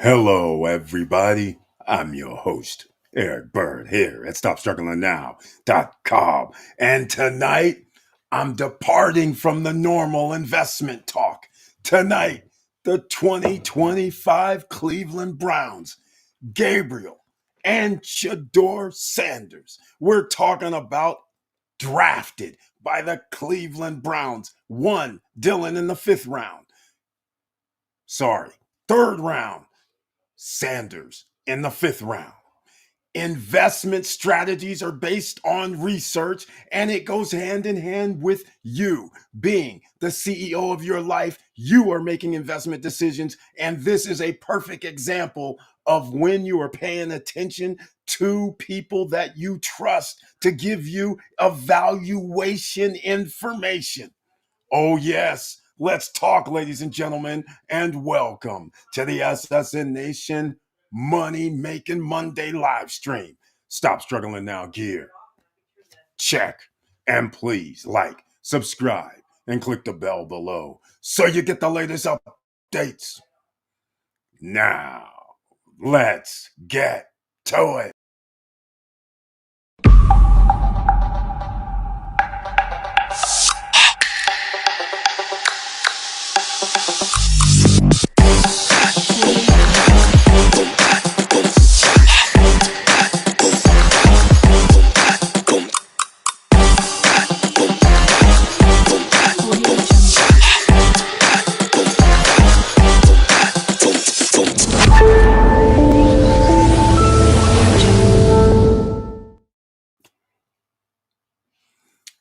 Hello, everybody. I'm your host, Eric Bird, here at StopStrugglingNow.com. And tonight, I'm departing from the normal investment talk. Tonight, the 2025 Cleveland Browns, Gabriel and Shador Sanders. We're talking about drafted by the Cleveland Browns. One, Dylan in the fifth round. Third round. Sanders in the fifth round. Investment strategies are based on research, and it goes hand in hand with you being the CEO of your life. You are making investment decisions, and this is a perfect example of when you are paying attention to people that you trust to give you evaluation information. Oh, yes. Let's talk, ladies and gentlemen, and welcome to the SSN Nation Money Making Monday live stream. Stop struggling now, gear. Check. And please like, subscribe, and click the bell below so you get the latest updates. Now, let's get to it.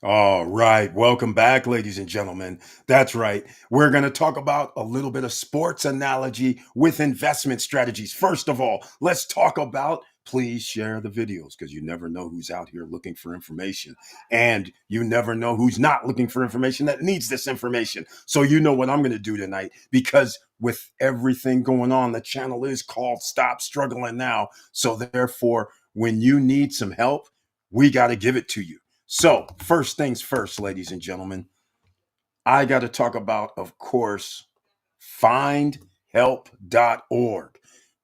All right. Welcome back, ladies and gentlemen. That's right. We're going to talk about a little bit of sports analogy with investment strategies. First of all, let's talk about please share the videos because you never know who's out here looking for information. And you never know who's not looking for information that needs this information. So you know what I'm going to do tonight because with everything going on, the channel is called Stop Struggling Now. So therefore, when you need some help, we got to give it to you. So, first things first, ladies and gentlemen, I got to talk about, of course, findhelp.org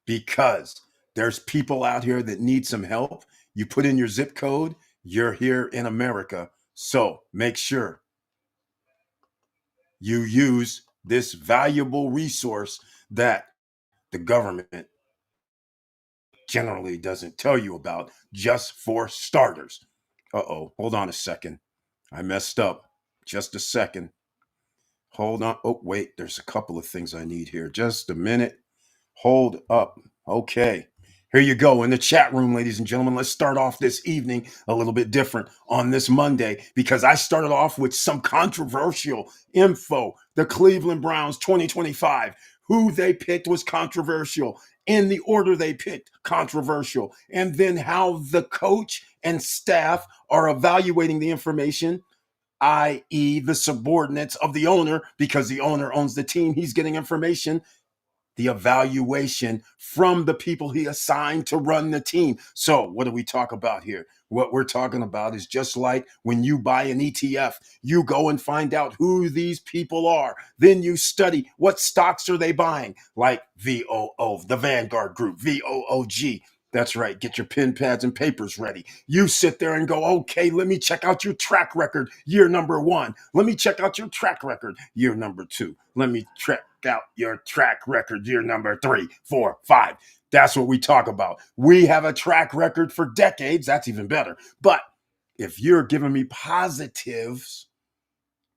because there's people out here that need some help. You put in your zip code, you're here in America. So, make sure you use this valuable resource that the government generally doesn't tell you about just for starters. Hold on a second. I messed up. Just a second. Hold on. Oh, wait, there's a couple of things I need here. Just a minute. Hold up. Okay. Here you go in the chat room, ladies and gentlemen. Let's start off this evening a little bit different on this Monday because I started off with some controversial info. The Cleveland Browns 2025, who they picked was controversial. In the order they picked, controversial. And then how the coach and staff are evaluating the information, i.e., the subordinates of the owner, because the owner owns the team. He's getting information, the evaluation from the people he assigned to run the team. So, what do we talk about here? What we're talking about is just like when you buy an ETF, you go and find out who these people are. Then you study what stocks are they buying, like VOO, the Vanguard Group, VOOG. That's right. Get your pen, pads, and papers ready. You sit there and go, okay, let me check out your track record, year number one. Let me check out your track record, year number two. Let me check out your track record, year number 3, 4, 5. That's what we talk about. We have a track record for decades. That's even better. But if you're giving me positives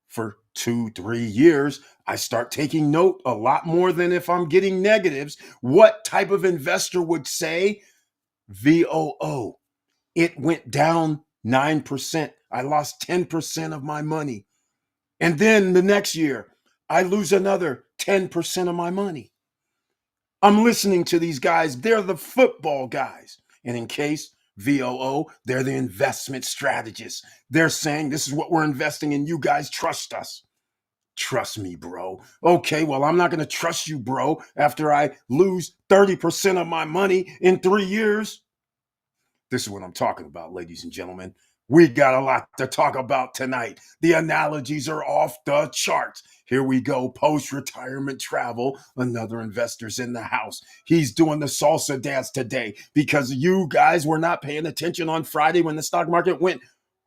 for 2, 3 years, I start taking note a lot more than if I'm getting negatives. What type of investor would say, VOO, it went down 9%. I lost 10% of my money. And then the next year, I lose another 10% of my money. I'm listening to these guys. They're the football guys. And in case VOO, they're the investment strategists. They're saying this is what we're investing in. You guys trust us. Trust me, bro. Okay, well, I'm not going to trust you, bro, after I lose 30% of my money in 3 years. This is what I'm talking about, ladies and gentlemen. We got a lot to talk about tonight. The analogies are off the charts. Here we go. Post retirement travel. Another investor's in the house. He's doing the salsa dance today because you guys were not paying attention on Friday when the stock market went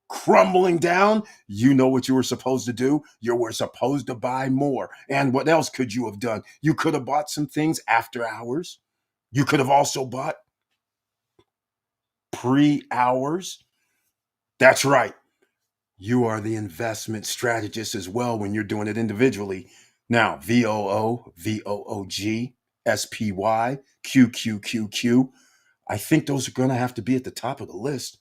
crumbling down. You know what you were supposed to do? You were supposed to buy more. And what else could you have done? You could have bought some things after hours. You could have also bought pre hours. That's right. You are the investment strategist as well when you're doing it individually. Now, VOO, VOOG, SPY, QQQQ. I think those are going to have to be at the top of the list.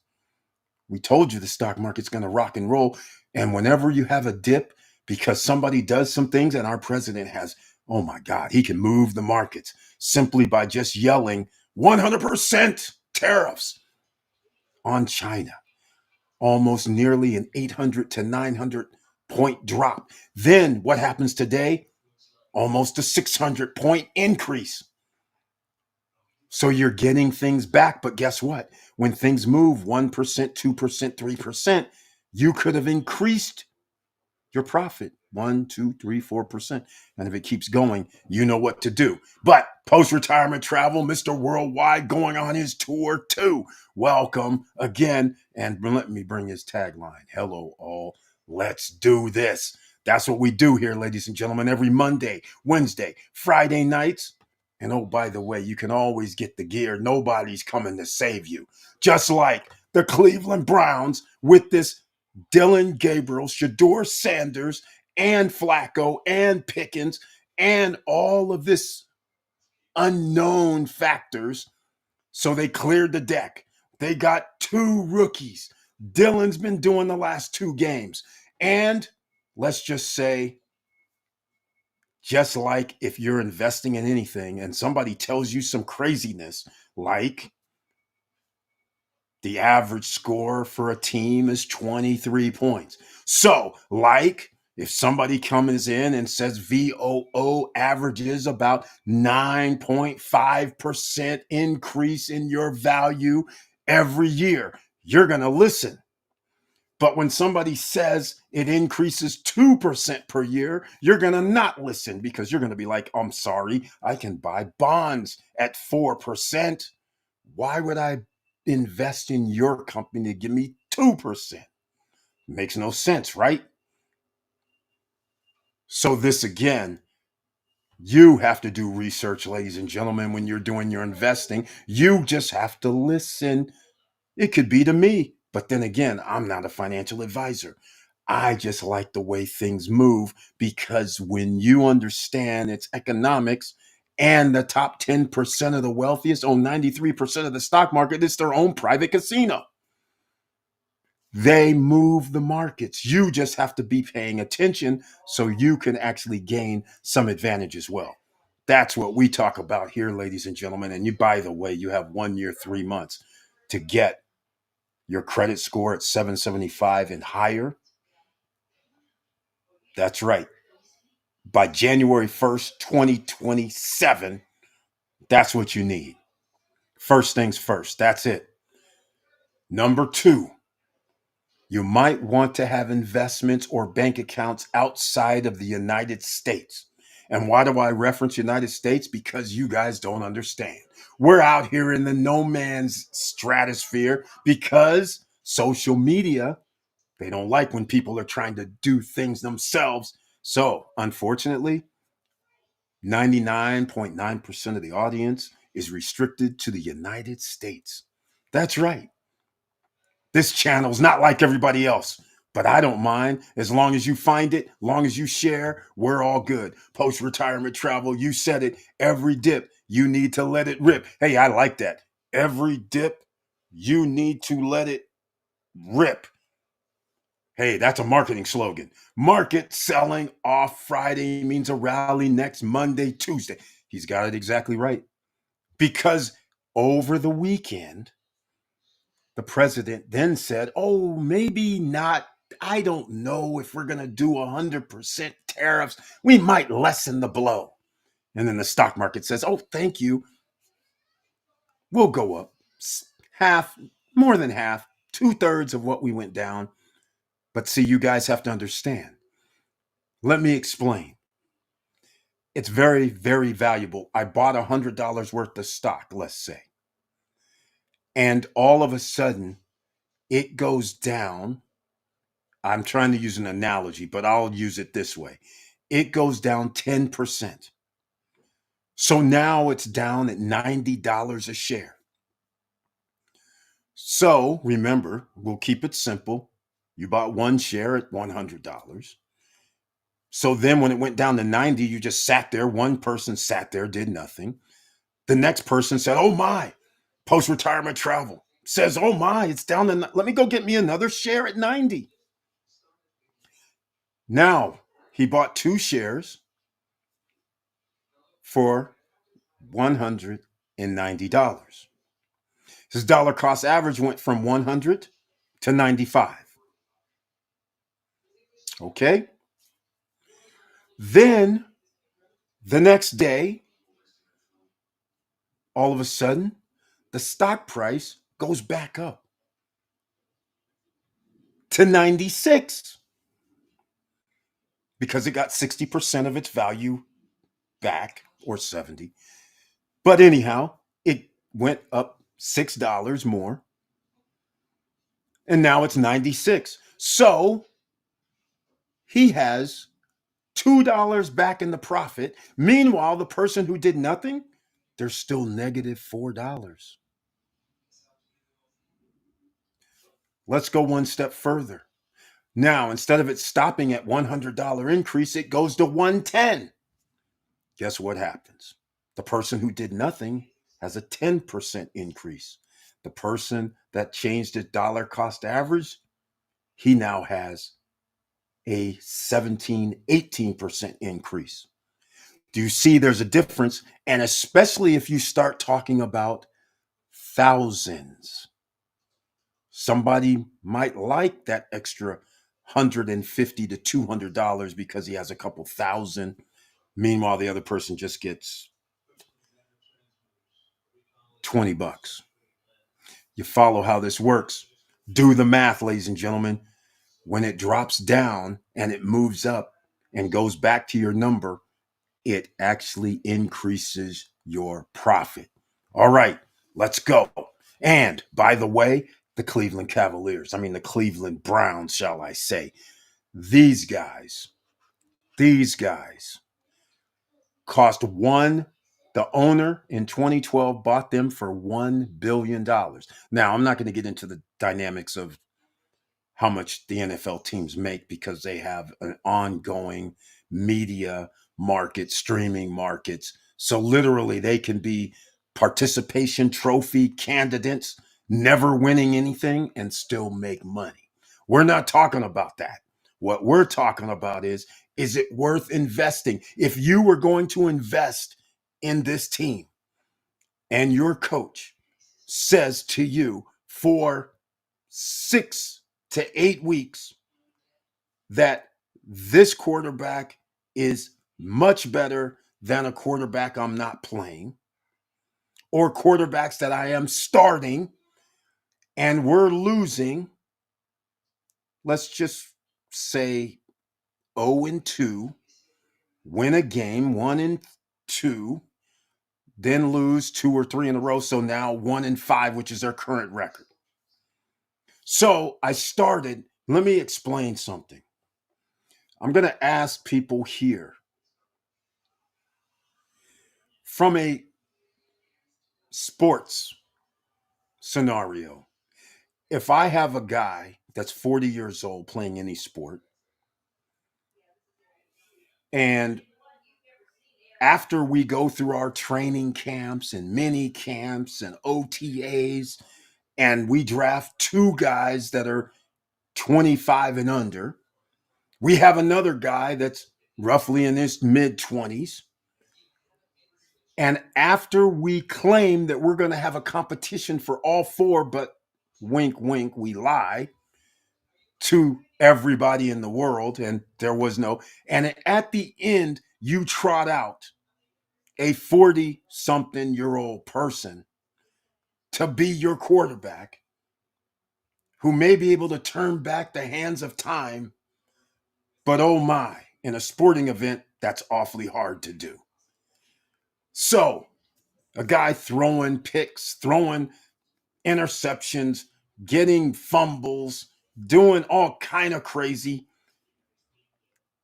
We told you the stock market's going to rock and roll. And whenever you have a dip, because somebody does some things, and our president has, oh my God, he can move the markets simply by just yelling 100% tariffs on China. Almost nearly an 800 to 900 point drop. Then what happens today? Almost a 600 point increase. So you're getting things back. But guess what? When things move 1%, 2%, 3%, you could have increased your profit 1, 2, 3, 4%. And if it keeps going, you know what to do. But post-retirement travel, Mr. Worldwide going on his tour too. Welcome again. And let me bring his tagline. Hello, all. Let's do this. That's what we do here, ladies and gentlemen, every Monday, Wednesday, Friday nights. And oh, by the way, you can always get the gear. Nobody's coming to save you. Just like the Cleveland Browns with this Dylan Gabriel, Shador Sanders, and Flacco, and Pickens, and all of this unknown factors. So they cleared the deck. They got 2 rookies. Dylan's been doing the last 2 games. And let's just say, just like if you're investing in anything and somebody tells you some craziness, like the average score for a team is 23 points. So, like, if somebody comes in and says VOO averages about 9.5% increase in your value every year, you're going to listen. But when somebody says it increases 2% per year, you're going to not listen because you're going to be like, I'm sorry, I can buy bonds at 4%. Why would I invest in your company to give me 2%? Makes no sense, right? So this again, you have to do research, ladies and gentlemen, when you're doing your investing. You just have to listen. It could be to me, but then again, I'm not a financial advisor. I just like the way things move because when you understand its economics and the top 10% of the wealthiest own 93% of the stock market, it's their own private casino. They move the markets. You just have to be paying attention so you can actually gain some advantage as well. That's what we talk about here, ladies and gentlemen. And you, by the way, you have 1 year, 3 months to get your credit score at 775 and higher. That's right. By January 1st, 2027, that's what you need. First things first. That's it. Number 2, you might want to have investments or bank accounts outside of the United States. And why do I reference United States? Because you guys don't understand. We're out here in the no man's stratosphere because social media, they don't like when people are trying to do things themselves. So, unfortunately, 99.9% of the audience is restricted to the United States. That's right. This channel's not like everybody else, but I don't mind. As long as you find it, long as you share, we're all good. Post-retirement travel, you said it. Every dip, you need to let it rip. Hey, I like that. Every dip, you need to let it rip. Hey, that's a marketing slogan. Market selling off Friday means a rally next Monday, Tuesday. He's got it exactly right. Because over the weekend, the president then said, oh, maybe not. I don't know if we're going to do 100% tariffs. We might lessen the blow. And then the stock market says, oh, thank you. We'll go up half, more than half, 2/3 of what we went down. But see, you guys have to understand. Let me explain. It's very, very valuable. I bought $100 worth of stock, let's say. And all of a sudden, it goes down. I'm trying to use an analogy, but I'll use it this way. It goes down 10%. So now it's down at $90 a share. So remember, we'll keep it simple. You bought one share at $100. So then when it went down to 90, you just sat there. One person sat there, did nothing. The next person said, oh my, post-retirement travel. Says, oh my, it's down to, let me go get me another share at 90. Now he bought two shares for $190. His dollar cost average went from 100 to 95. Okay. Then the next day, all of a sudden, the stock price goes back up to 96 because it got 60% of its value back, or 70. But anyhow, it went up $6 more. And now it's 96. So he has $2 back in the profit. Meanwhile, the person who did nothing, they're still negative $4. Let's go one step further. Now, instead of it stopping at $100 increase, it goes to 110. Guess what happens? The person who did nothing has a 10% increase. The person that changed his dollar cost average, he now has a 18% increase. Do you see there's a difference? And especially if you start talking about thousands. Somebody might like that extra $150 to $200 because he has a couple thousand. Meanwhile, the other person just gets $20. You follow how this works. Do the math, ladies and gentlemen. When it drops down and it moves up and goes back to your number, it actually increases your profit. All right, let's go. And by the way, the Cleveland Cavaliers, the Cleveland Browns, shall I say, these guys cost the owner in 2012 bought them for $1 billion. Now, I'm not going to get into the dynamics of how much the NFL teams make because they have an ongoing media market, streaming markets. So literally they can be participation trophy candidates, never winning anything and still make money. We're not talking about that. What we're talking about is it worth investing? If you were going to invest in this team and your coach says to you for 6 to 8 weeks that this quarterback is much better than a quarterback I'm not playing or quarterbacks that I am starting and we're losing, let's just say 0-2, win a game 1-2, then lose 2 or 3 in a row. So now 1-5, which is their current record. So I started, let me explain something. I'm going to ask people here from a sports scenario. If I have a guy that's 40 years old playing any sport, and after we go through our training camps and mini camps and OTAs, and we draft two guys that are 25 and under, we have another guy that's roughly in his mid 20s. And after we claim that we're going to have a competition for all four, but wink, wink, we lie to everybody in the world, and there was no. And at the end, you trot out a 40-something-year-old person to be your quarterback who may be able to turn back the hands of time, but oh my, in a sporting event, that's awfully hard to do. So, a guy throwing picks, throwing interceptions, getting fumbles, doing all kind of crazy,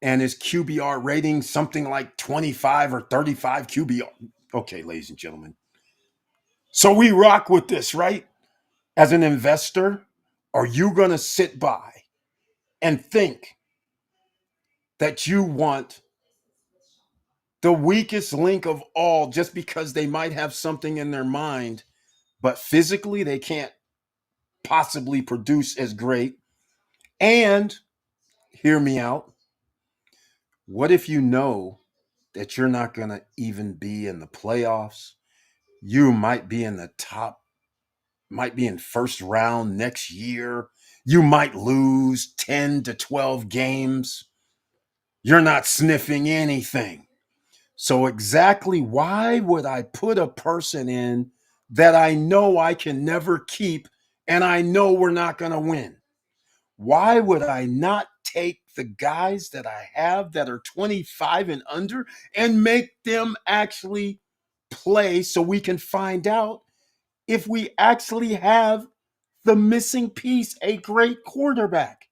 and his QBR rating something like 25 or 35 QBR. Okay, ladies and gentlemen. So we rock with this, right? As an investor, are you going to sit by and think that you want the weakest link of all just because they might have something in their mind, but physically they can't possibly produce as great? And hear me out. What if you know that you're not going to even be in the playoffs? You might be in the top, might be in first round next year. You might lose 10 to 12 games. You're not sniffing anything. So exactly why would I put a person in that I know I can never keep and I know we're not going to win? Why would I not take the guys that I have that are 25 and under and make them actually play so we can find out if we actually have the missing piece, a great quarterback?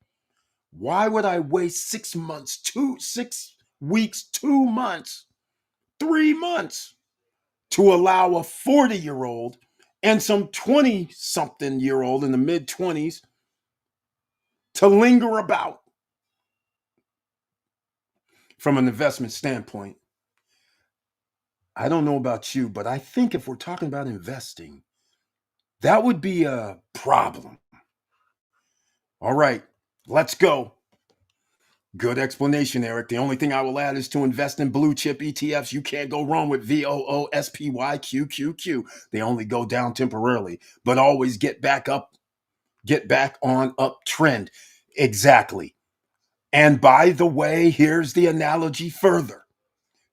Why would I waste 6 months, 6 weeks, 2 months, 3 months to allow a 40-year-old and some 20 something year old in the mid 20s to linger about? From an investment standpoint, I don't know about you, but I think if we're talking about investing, that would be a problem. All right, let's go. Good explanation, Eric. The only thing I will add is to invest in blue chip ETFs. You can't go wrong with VOOSPYQQQ. They only go down temporarily, but always get back up, get back on uptrend. Exactly. And by the way, here's the analogy further.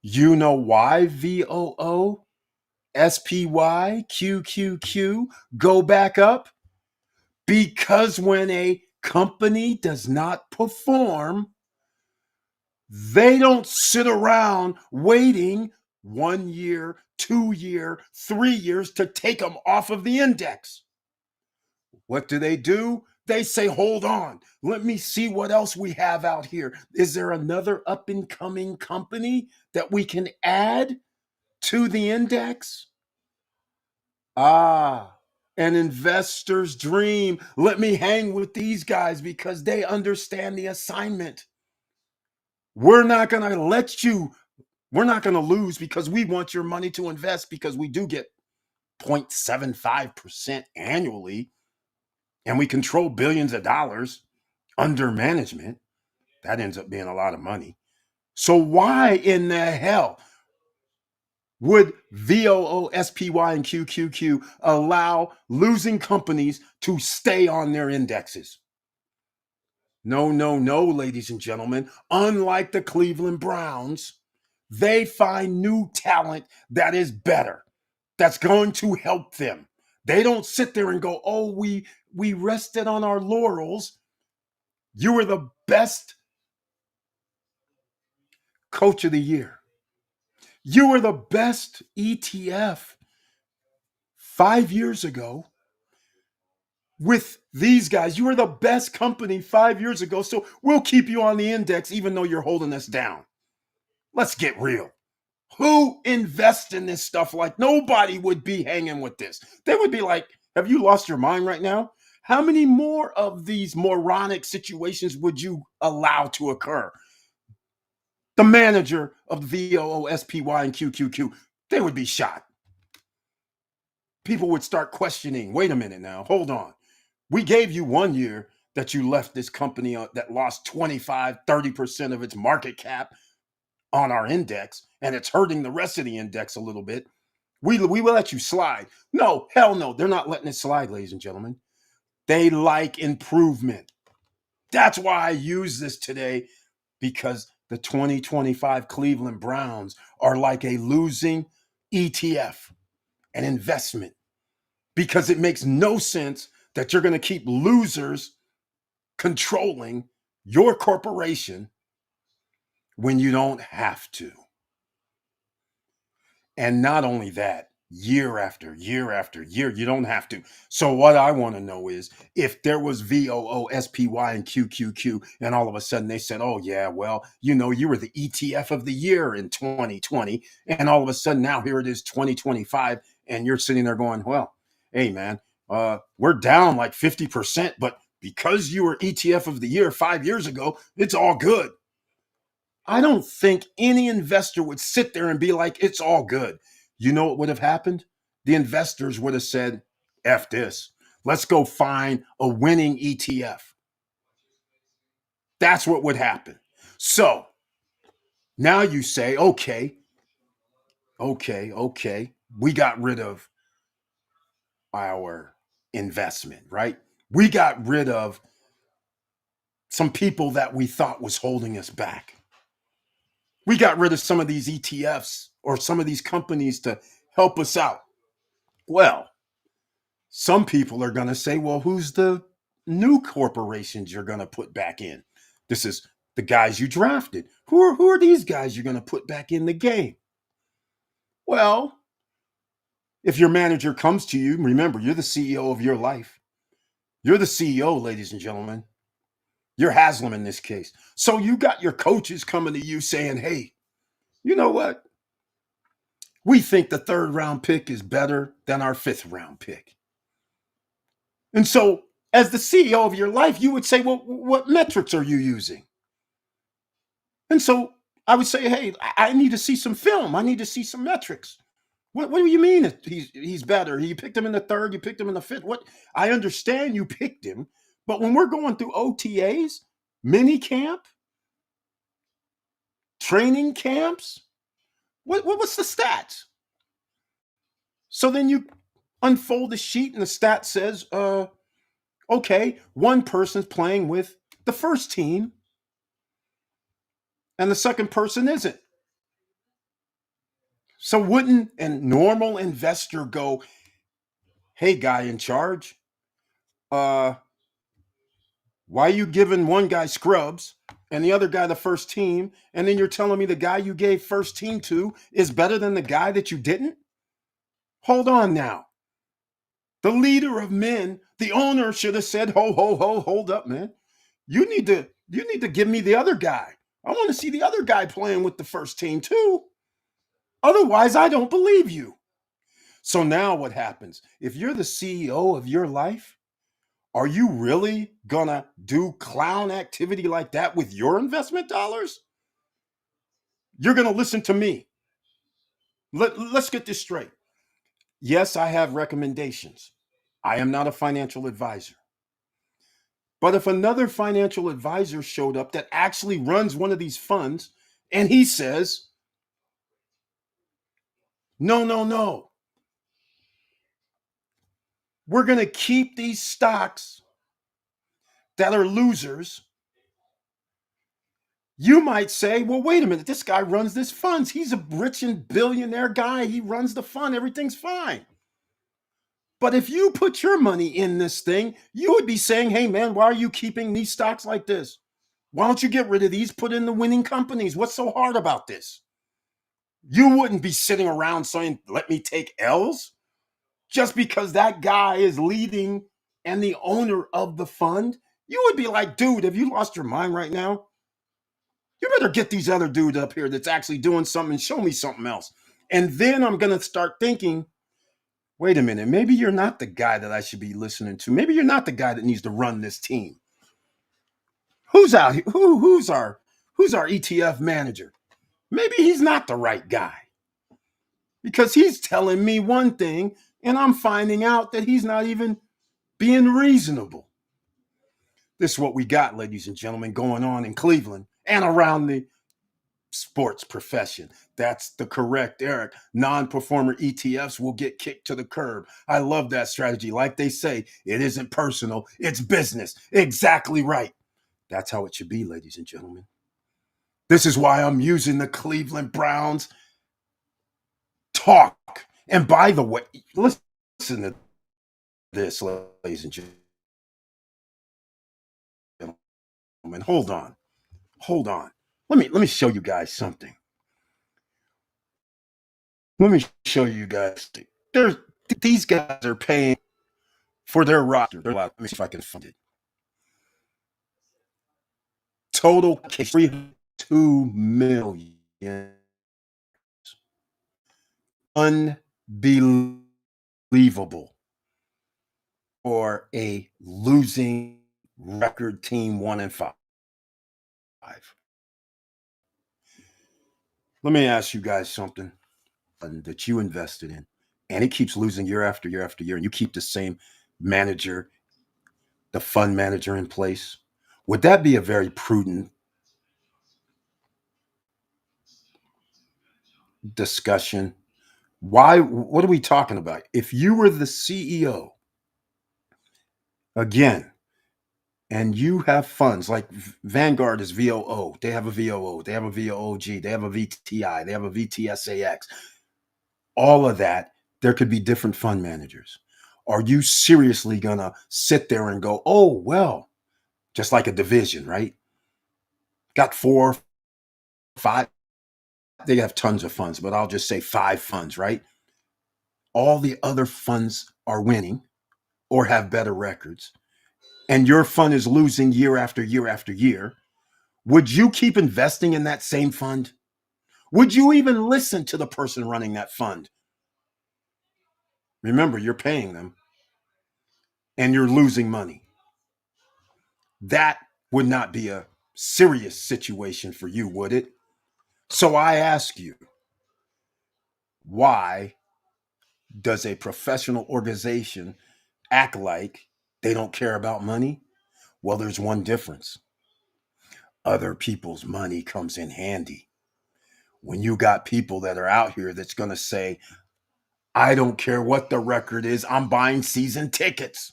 You know why VOOSPYQQQ go back up? Because when a company does not perform, they don't sit around waiting 1 year, 2 year, 3 years to take them off of the index. What do? They say, hold on, let me see what else we have out here. Is there another up and coming company that we can add to the index? Ah, an investor's dream. Let me hang with these guys because they understand the assignment. We're not going to let you, we're not going to lose because we want your money to invest, because we do get 0.75% annually and we control billions of dollars under management. That ends up being a lot of money. So why in the hell would VOOSPY and QQQ allow losing companies to stay on their indexes? No, no, no, ladies and gentlemen. Unlike the Cleveland Browns, they find new talent that is better, that's going to help them. They don't sit there and go, oh, we rested on our laurels. You were the best coach of the year. You were the best ETF 5 years ago with these guys. You were the best company 5 years ago. So we'll keep you on the index even though you're holding us down. Let's get real. Who invests in this stuff? Like, nobody would be hanging with this. They would be like, have you lost your mind right now? How many more of these moronic situations would you allow to occur? The manager of VOOSPY and QQQ, they would be shot. People would start questioning, wait a minute now, hold on. We gave you 1 year that you left this company that lost 25-30% of its market cap on our index, and it's hurting the rest of the index a little bit. We will let you slide. No, hell no. They're not letting it slide, ladies and gentlemen. They like improvement. That's why I use this today, because the 2025 Cleveland Browns are like a losing ETF, an investment, because it makes no sense that you're going to keep losers controlling your corporation when you don't have to. And not only that, year after year after year, you don't have to. So what I want to know is if there was VOOSPY and QQQ, and all of a sudden they said, oh yeah, well, you were the ETF of the year in 2020, and all of a sudden now here it is 2025, and you're sitting there going, well, hey man, we're down like 50%, but because you were ETF of the year 5 years ago, it's all good. I don't think any investor would sit there and be like, it's all good. You know what would have happened? The investors would have said, F this. Let's go find a winning ETF. That's what would happen. So now you say, okay. We got rid of our investment, right? We got rid of some people that we thought was holding us back. We got rid of some of these ETFs or some of these companies to help us out. Well, some people are going to say, well, who's the new corporations you're going to put back in? This is the guys you drafted. Who are these guys you're going to put back in the game? Well, if your manager comes to you, remember, you're the CEO of your life. You're the CEO, ladies and gentlemen. You're Haslam in this case. So you got your coaches coming to you saying, hey, you know what? We think the third round pick is better than our fifth round pick. And so, as the CEO of your life, you would say, well, what metrics are you using? And so I would say, hey, I need to see some film. I need to see some metrics. What do you mean he's better? You picked him in the third, you picked him in the fifth. What? I understand you picked him, but when we're going through OTAs, mini camp, training camps, what's the stats? So then you unfold the sheet and the stat says, okay, one person's playing with the first team and the second person isn't. So wouldn't a normal investor go, hey, guy in charge, why are you giving one guy scrubs and the other guy the first team, and then you're telling me the guy you gave first team to is better than the guy that you didn't? Hold on now. The leader of men, the owner should have said, hold up, man. You need to give me the other guy. I want to see the other guy playing with the first team too. Otherwise, I don't believe you. So now what happens? If you're the CEO of your life, are you really gonna do clown activity like that with your investment dollars? You're gonna listen to me. Let's get this straight. Yes, I have recommendations. I am not a financial advisor. But if another financial advisor showed up that actually runs one of these funds and he says, no, we're going to keep these stocks that are losers, you might say, well, wait a minute, this guy runs this fund. He's a rich and billionaire guy. He runs the fund. Everything's fine. But if you put your money in this thing, you would be saying, hey, man, why are you keeping these stocks like this? Why don't you get rid of these, put in the winning companies? What's so hard about this? You wouldn't be sitting around saying, let me take L's just because that guy is leading and the owner of the fund. You would be like, dude, have you lost your mind right now? You better get these other dudes up here that's actually doing something and show me something else. And then I'm going to start thinking, wait a minute, maybe you're not the guy that I should be listening to. Maybe you're not the guy that needs to run this team. Who's out here? Who's our ETF manager? Maybe he's not the right guy because he's telling me one thing and I'm finding out that he's not even being reasonable. This is what we got, ladies and gentlemen, going on in Cleveland and around the sports profession. That's the correct, Eric. Non-performer ETFs will get kicked to the curb. I love that strategy. Like they say, it isn't personal, it's business. Exactly right. That's how it should be, ladies and gentlemen. This is why I'm using the Cleveland Browns talk. And by the way, listen to this, ladies and hold on. Hold on. Let me show you guys something. Let me show you guys. There's these guys are paying for their roster. Let me see if I can find it. Total 2 million. Unbelievable for a losing record team 1-5. Let me ask you guys something that you invested in, and it keeps losing year after year after year, and you keep the same manager, the fund manager in place. Would that be a very prudent discussion? Why? What are we talking about? If you were the CEO, again, and you have funds like Vanguard is VOO, they have a VOO, they have a VOOG, they have a VTI, they have a VTSAX, all of that, there could be different fund managers. Are you seriously gonna sit there and go, oh, well, just like a division, right? Got 4, 5, they have tons of funds, but I'll just say 5 funds, right? All the other funds are winning or have better records, and your fund is losing year after year after year. Would you keep investing in that same fund? Would you even listen to the person running that fund? Remember, you're paying them and you're losing money. That would not be a serious situation for you, would it? So I ask you, why does a professional organization act like they don't care about money? Well, there's one difference. Other people's money comes in handy. When you got people that are out here that's going to say, I don't care what the record is, I'm buying season tickets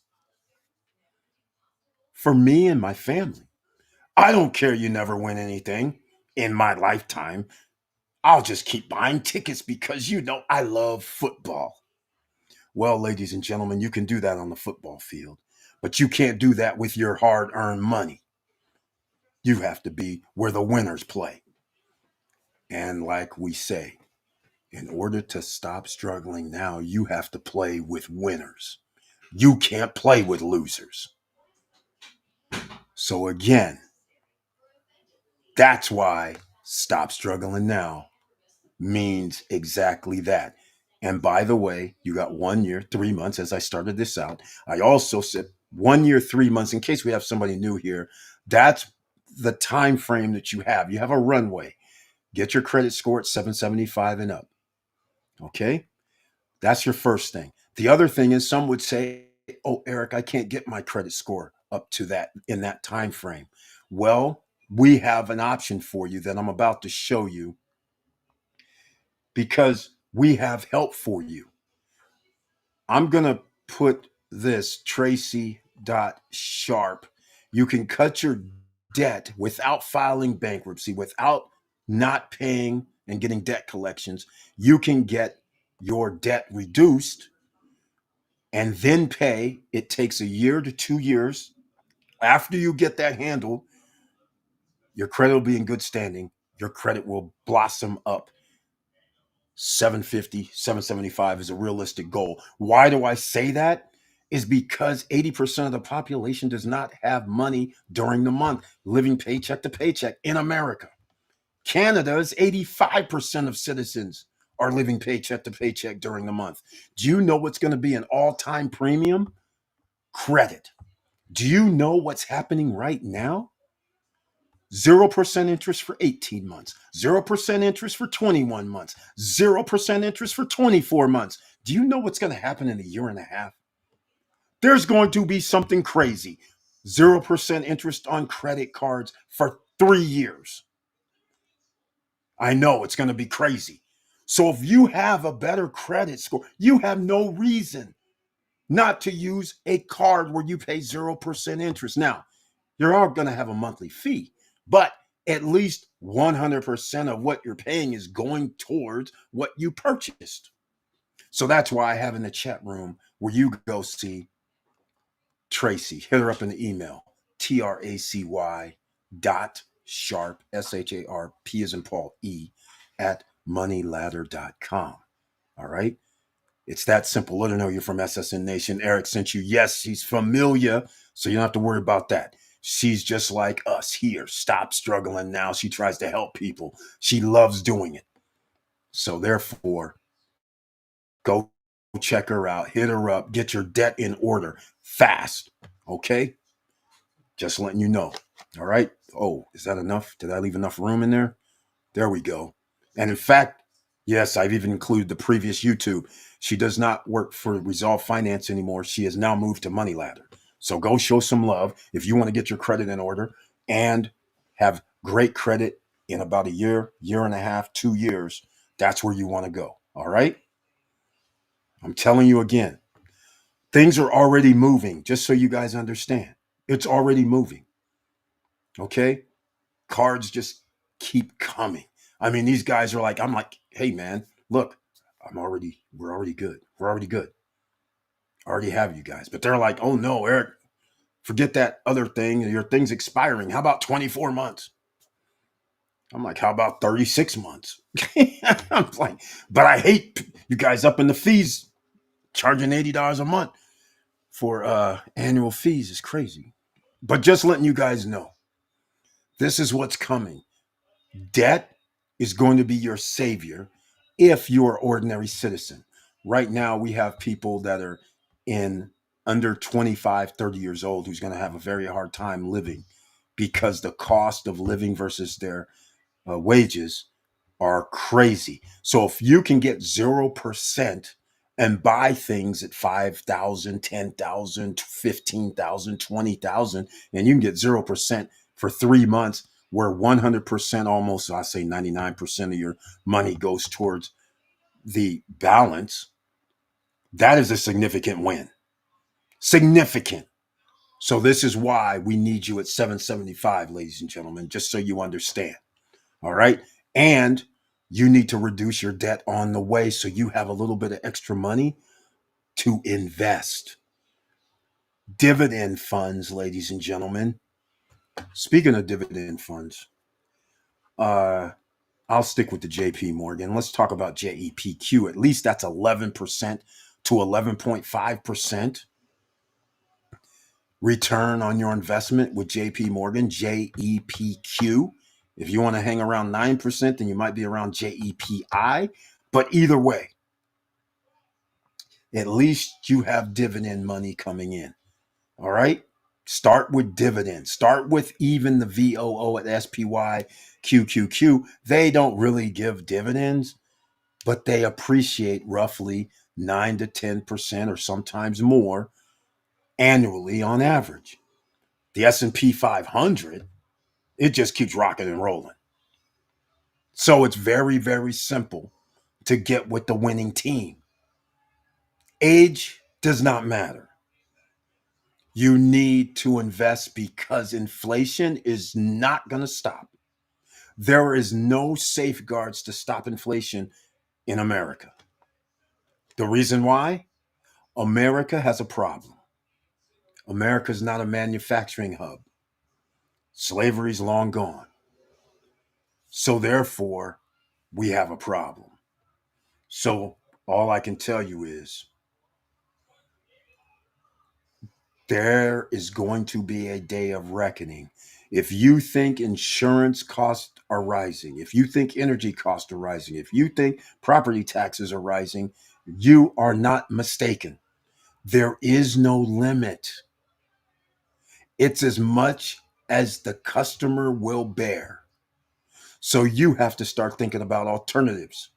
for me and my family. I don't care you never win anything in my lifetime. I'll just keep buying tickets because I love football. Well, ladies and gentlemen, you can do that on the football field, but you can't do that with your hard earned money. You have to be where the winners play. And like we say, in order to stop struggling now, you have to play with winners. You can't play with losers. So, again, that's why stop struggling now means exactly that. And by the way, you got 1 year, 3 months as I started this out. I also said 1 year, 3 months, in case we have somebody new here. That's the time frame that you have. You have a runway. Get your credit score at 775 and up. Okay? That's your first thing. The other thing is some would say, "Oh, Eric, I can't get my credit score up to that in that time frame." Well, we have an option for you that I'm about to show you because we have help for you. I'm going to put this tracy.sharpe. You can cut your debt without filing bankruptcy, without not paying and getting debt collections. You can get your debt reduced and then pay. It takes a year to 2 years. After you get that handled, your credit will be in good standing. Your credit will blossom up. 750, 775 is a realistic goal. Why do I say that? Is because 80% of the population does not have money during the month, living paycheck to paycheck in America. Canada's 85% of citizens are living paycheck to paycheck during the month. Do you know what's going to be an all-time premium? Credit. Do you know what's happening right now? 0% interest for 18 months, 0% interest for 21 months, 0% interest for 24 months. Do you know what's going to happen in a year and a half? There's going to be something crazy. 0% interest on credit cards for 3 years. I know it's going to be crazy. So if you have a better credit score, you have no reason not to use a card where you pay 0% interest. Now, you're all going to have a monthly fee, but at least 100% of what you're paying is going towards what you purchased. So that's why I have in the chat room where you go see Tracy. Hit her up in the email, TRACY tracy.sharpe, SHARP as in Paul, at moneyladder.com. All right. It's that simple. Let her know you're from SSN Nation. Eric sent you. Yes, she's familiar, so you don't have to worry about that. She's just like us here. Stop struggling now. She tries to help people. She loves doing it. So therefore, go check her out. Hit her up. Get your debt in order fast. Okay? Just letting you know. All right? Oh, is that enough? Did I leave enough room in there? There we go. And in fact, yes, I've even included the previous YouTube. She does not work for Resolve Finance anymore. She has now moved to Money Ladder. So go show some love if you want to get your credit in order and have great credit in about a year, year and a half, 2 years. That's where you want to go. All right? I'm telling you again, things are already moving, just so you guys understand. It's already moving. Okay? Cards just keep coming. I mean, these guys are like, I'm like, hey man, look, we're already good. We're already good. I already have you guys. But they're like, oh no, Eric, forget that other thing. Your thing's expiring. How about 24 months? I'm like, how about 36 months? I'm like, but I hate you guys up in the fees, charging $80 a month for annual fees is crazy. But just letting you guys know, this is what's coming. Debt is going to be your savior if you're an ordinary citizen. Right now, we have people that are in under 25, 30 years old who's going to have a very hard time living because the cost of living versus their wages are crazy. So if you can get 0% and buy things at 5,000, 10,000, 15,000, 20,000, and you can get 0% for 3 months where 100% almost, I say 99% of your money goes towards the balance, that is a significant win. Significant. So this is why we need you at 775, ladies and gentlemen, just so you understand. All right. And you need to reduce your debt on the way so you have a little bit of extra money to invest. Dividend funds, ladies and gentlemen. Speaking of dividend funds, uh, I'll stick with the JP Morgan. Let's talk about JEPQ. At least that's 11% to 11.5% return on your investment with JP Morgan, JEPQ. If you want to hang around 9%, then you might be around JEPI. But either way, at least you have dividend money coming in. All right? Start with dividends. Start with even the VOO at SPY, QQQ. They don't really give dividends, but they appreciate roughly 9 to 10% or sometimes more annually on average. The S&P 500, it just keeps rocking and rolling. So it's very, very simple to get with the winning team. Age does not matter. You need to invest because inflation is not going to stop. There is no safeguards to stop inflation in America. The reason why? America has a problem. America is not a manufacturing hub. Slavery's long gone. So therefore, we have a problem. So all I can tell you is there is going to be a day of reckoning. If you think insurance costs are rising, if you think energy costs are rising, if you think property taxes are rising, you are not mistaken. There is no limit. It's as much as the customer will bear. So you have to start thinking about alternatives.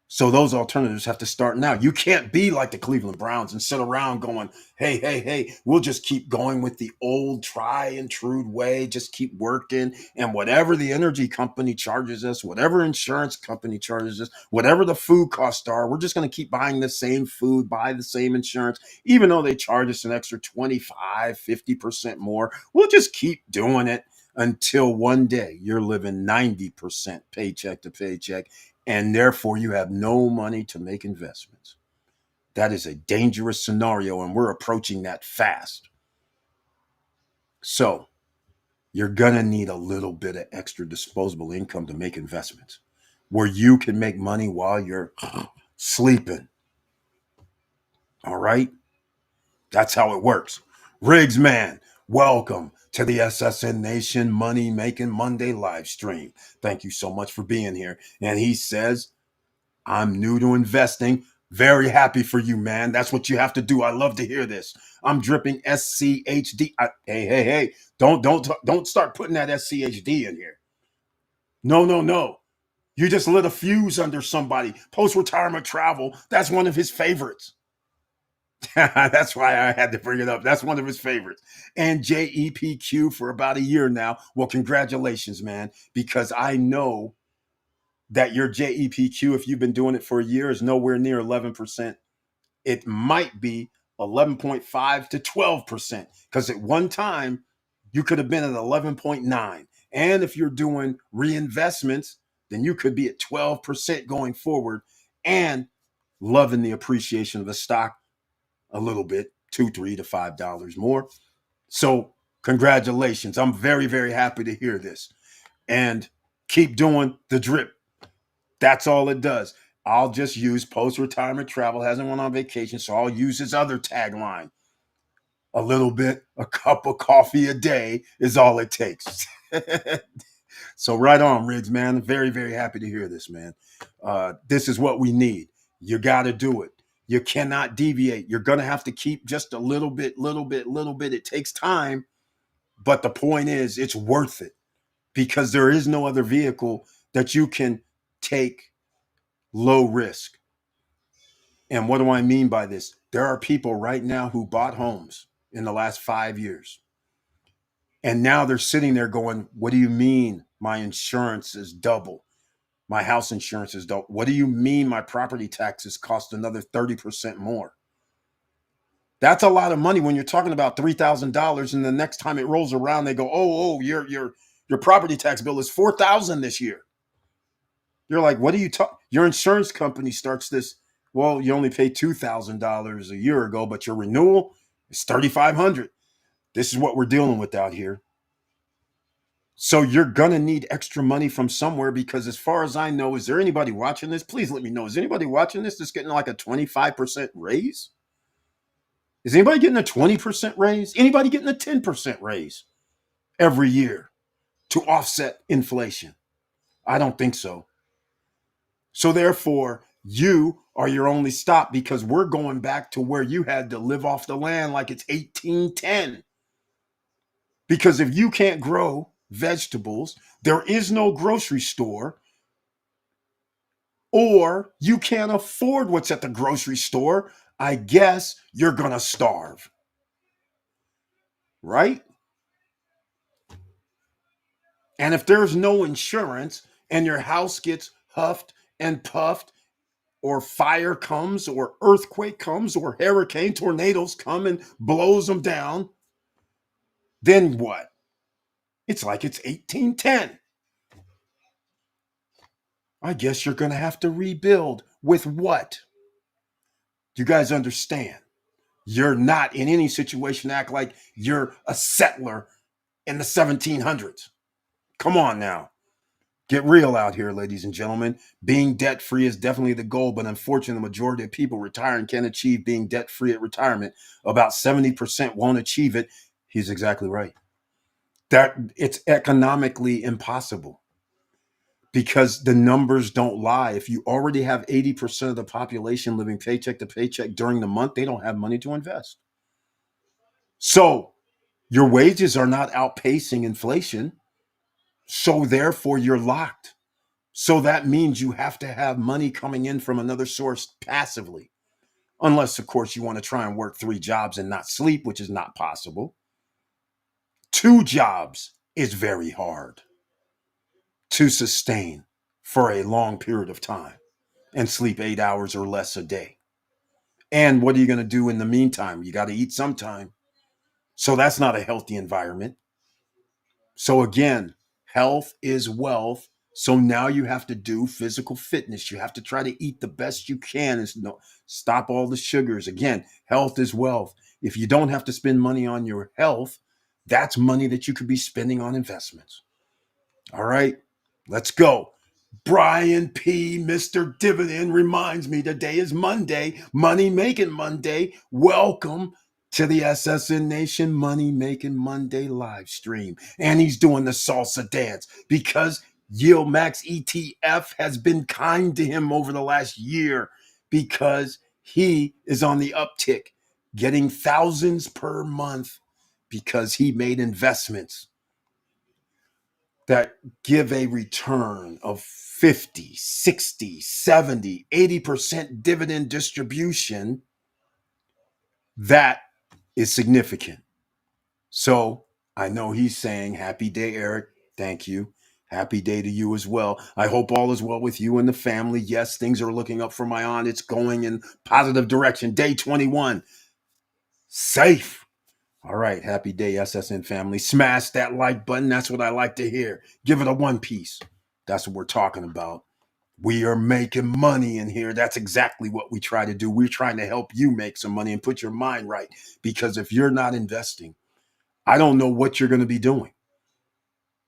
So those alternatives have to start now. You can't be like the Cleveland Browns and sit around going, hey, hey, hey, we'll just keep going with the old try and true way, just keep working. And whatever the energy company charges us, whatever insurance company charges us, whatever the food costs are, we're just going to keep buying the same food, buy the same insurance, even though they charge us an extra 25, 50% more. We'll just keep doing it until one day you're living 90% paycheck to paycheck, and therefore you have no money to make investments. That is a dangerous scenario, and we're approaching that fast. So you're going to need a little bit of extra disposable income to make investments where you can make money while you're sleeping. All right? That's how it works. Riggs, man, welcome to the SSN Nation Money Making Monday live stream. Thank you so much for being here. And he says, I'm new to investing. Very happy for you, man. That's what you have to do. I love to hear this. I'm dripping SCHD. Hey. Don't start putting that SCHD in here. No. You just lit a fuse under somebody. Post-retirement travel. That's one of his favorites. That's why I had to bring it up. That's one of his favorites. And JEPQ for about a year now. Well, congratulations, man, because I know that your JEPQ, if you've been doing it for a year, is nowhere near 11%. It might be 11.5 to 12%, because at one time you could have been at 11.9. And if you're doing reinvestments, then you could be at 12% going forward and loving the appreciation of the stock a little bit, $2, $3 to $5 more. So congratulations. I'm very, very happy to hear this. And keep doing the drip. That's all it does. I'll just use post-retirement travel. Hasn't went on vacation, so I'll use his other tagline. A little bit, a cup of coffee a day is all it takes. So right on, Riggs, man. Very, very happy to hear this, man. This is what we need. You got to do it. You cannot deviate. You're going to have to keep just a little bit. It takes time, but the point is it's worth it, because there is no other vehicle that you can take low risk. And what do I mean by this? There are people right now who bought homes in the last 5 years. And now they're sitting there going, what do you mean my insurance is double? My house insurance is double. What do you mean my property taxes cost another 30% more? That's a lot of money when you're talking about $3,000, and the next time it rolls around, they go, oh, your property tax bill is $4,000 this year. You're like, what are you talking? Your insurance company starts this. Well, you only paid $2,000 a year ago, but your renewal is $3,500. This is what we're dealing with out here. So you're going to need extra money from somewhere, because as far as I know, is there anybody watching this? Please let me know. Is anybody watching this that's getting like a 25% raise? Is anybody getting a 20% raise? Anybody getting a 10% raise every year to offset inflation? I don't think so. So therefore, you are your only stop, because we're going back to where you had to live off the land like it's 1810. Because if you can't grow vegetables, there is no grocery store, or you can't afford what's at the grocery store, I guess you're going to starve. Right? And if there's no insurance and your house gets huffed and puffed, or fire comes, or earthquake comes, or hurricane tornadoes come and blows them down, then what? It's like it's 1810. I guess you're going to have to rebuild. With what? You guys understand? You're not in any situation act like you're a settler in the 1700s. Come on now. Get real out here, ladies and gentlemen. Being debt free is definitely the goal, but unfortunately, the majority of people retiring can't achieve being debt free at retirement. About 70% won't achieve it. He's exactly right. That it's economically impossible, because the numbers don't lie. If you already have 80% of the population living paycheck to paycheck during the month, they don't have money to invest. So your wages are not outpacing inflation. So therefore, you're locked. So that means you have to have money coming in from another source passively. Unless, of course, you want to try and work 3 jobs and not sleep, which is not possible. 2 jobs is very hard to sustain for a long period of time and sleep 8 hours or less a day. And what are you going to do in the meantime? You got to eat sometime. So that's not a healthy environment. So again, health is wealth. So now you have to do physical fitness. You have to try to eat the best you can and stop all the sugars. Again, health is wealth. If you don't have to spend money on your health, That's money that you could be spending on investments. All right, let's go. Brian P. Mr. Dividend reminds me today is Monday, Money Making Monday. Welcome to the SSN Nation Money Making Monday live stream. And he's doing the salsa dance because Yield Max ETF has been kind to him over the last year because he is on the uptick, getting thousands per month because he made investments that give a return of 50, 60, 70, 80% dividend distribution, that is significant. So I know he's saying, happy day, Eric. Thank you. Happy day to you as well. I hope all is well with you and the family. Yes, things are looking up for my aunt. It's going in positive direction. Day 21. Safe. All right. Happy day, SSN family. Smash that like button. That's what I like to hear. Give it a one piece. That's what we're talking about. We are making money in here. That's exactly what we try to do. We're trying to help you make some money and put your mind right. Because if you're not investing, I don't know what you're going to be doing.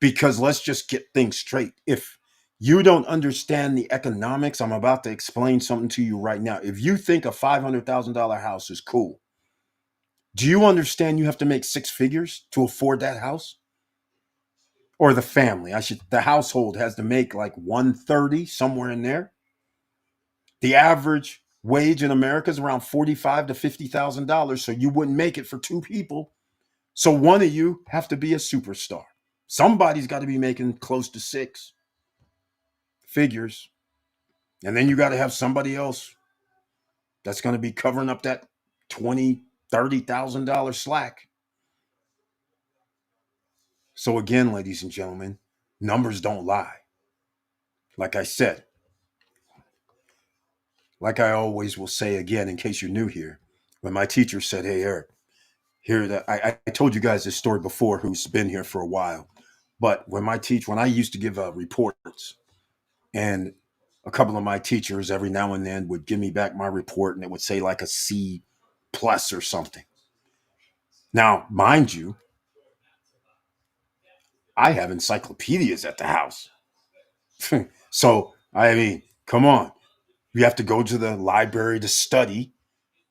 Because let's just get things straight. If you don't understand the economics, I'm about to explain something to you right now. If you think a $500,000 house is cool, do you understand you have to make six figures to afford that house? Or the family, the household has to make like 130, somewhere in there. The average wage in America is around $45,000 to $50,000, so you wouldn't make it for two people. So one of you have to be a superstar. Somebody's got to be making close to six figures, and then you got to have somebody else that's going to be covering up that $20,000, $30,000 slack. So again, ladies and gentlemen, numbers don't lie. Like I said, like I always will say again, in case you're new here, when my teacher said, "Hey, Eric, here that I told you guys this story before, who's been here for a while, but when I used to give reports, and a couple of my teachers every now and then would give me back my report, and it would say like a C plus or something. Now, mind you, I have encyclopedias at the house. So, I mean, come on. You have to go to the library to study.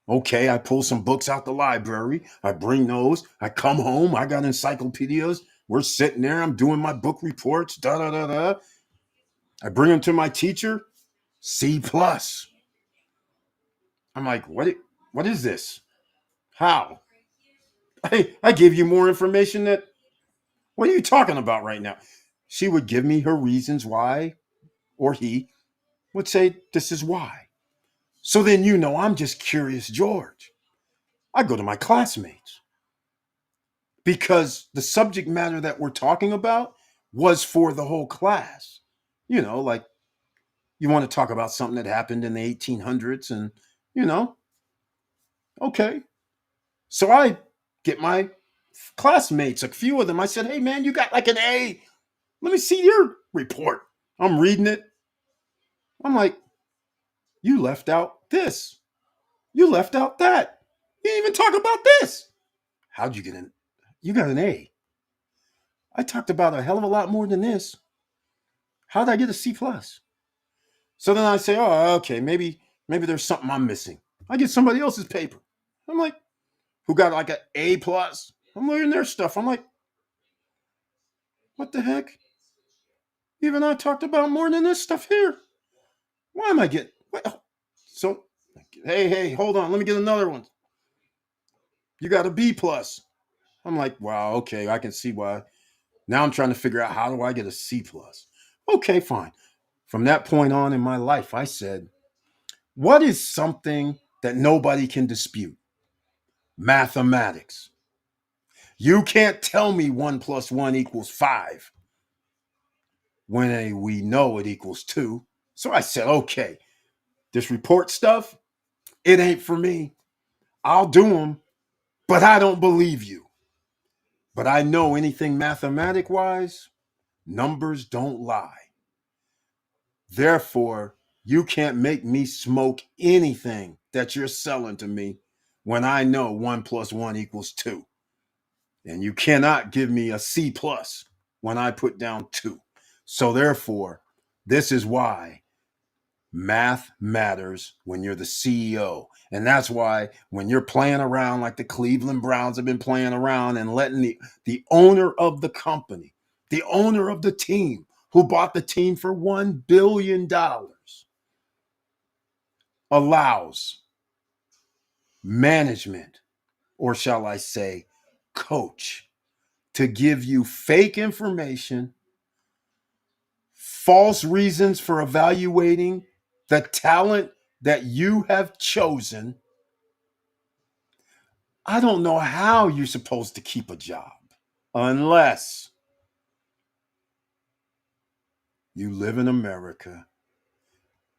Okay, I pull some books out the library. I bring those. I come home. I got encyclopedias. We're sitting there. I'm doing my book reports. Da da da da. I bring them to my teacher. C plus. I'm like, what? What is this? How? I gave you more information that. What are you talking about right now? She would give me her reasons why, or he would say, this is why. So then I'm just curious, George. I go to my classmates because the subject matter that we're talking about was for the whole class. Like you want to talk about something that happened in the 1800s, and, you know, okay. So I get my classmates, a few of them. I said, hey, man, you got like an A. Let me see your report. I'm reading it. I'm like, you left out this. You left out that. You didn't even talk about this. How'd you get in? You got an A. I talked about a hell of a lot more than this. How'd I get a C plus? So then I say, oh, okay, maybe there's something I'm missing. I get somebody else's paper. I'm like, who got like an A plus? I'm looking at their stuff. I'm like, what the heck? Even I talked about more than this stuff here. Why am I getting? What? So, hey, hold on. Let me get another one. You got a B plus. I'm like, wow, okay, I can see why. Now I'm trying to figure out, how do I get a C plus? Okay, fine. From that point on in my life, I said, what is something that nobody can dispute? Mathematics. You can't tell me 1 + 1 = 5 when we know it equals 2. So I said, okay, this report stuff, it ain't for me. I'll do them, but I don't believe you. But I know anything mathematic wise, numbers don't lie. Therefore, you can't make me smoke anything that you're selling to me when I know 1 + 1 = 2. And you cannot give me a C plus when I put down 2. So therefore, this is why math matters when you're the CEO. And that's why when you're playing around like the Cleveland Browns have been playing around and letting the owner of the company, the owner of the team who bought the team for $1 billion allows management, or shall I say, coach, to give you fake information, false reasons for evaluating the talent that you have chosen. I don't know how you're supposed to keep a job unless you live in America,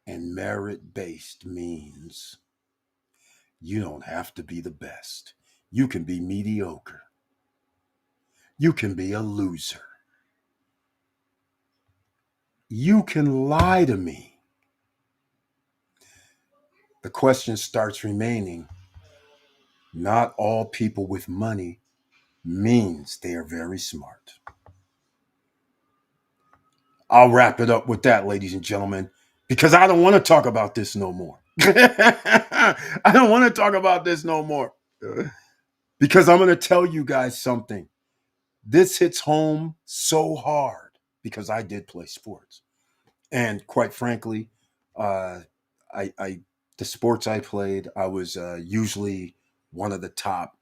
and merit based means you don't have to be the best. You can be mediocre. You can be a loser. You can lie to me. The question starts remaining, not all people with money means they are very smart. I'll wrap it up with that, ladies and gentlemen, because I don't want to talk about this no more. I don't want to talk about this no more. Because I'm going to tell you guys something. This hits home so hard because I did play sports. And quite frankly, uh, I the sports I played, I was usually one of the top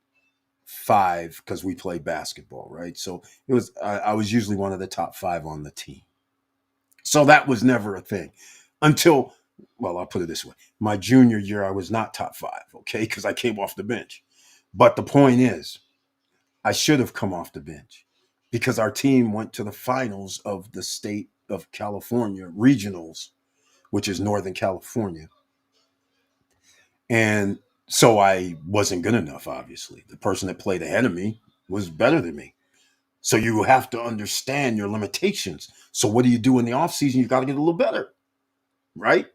5 because we played basketball, right? So I was usually one of the top 5 on the team. So that was never a thing until, well, I'll put it this way. My junior year, I was not top 5, okay, because I came off the bench. But the point is, I should have come off the bench because our team went to the finals of the state of California regionals, which is Northern California. And so I wasn't good enough, obviously. The person that played ahead of me was better than me. So you have to understand your limitations. So what do you do in the offseason? You got to get a little better, right?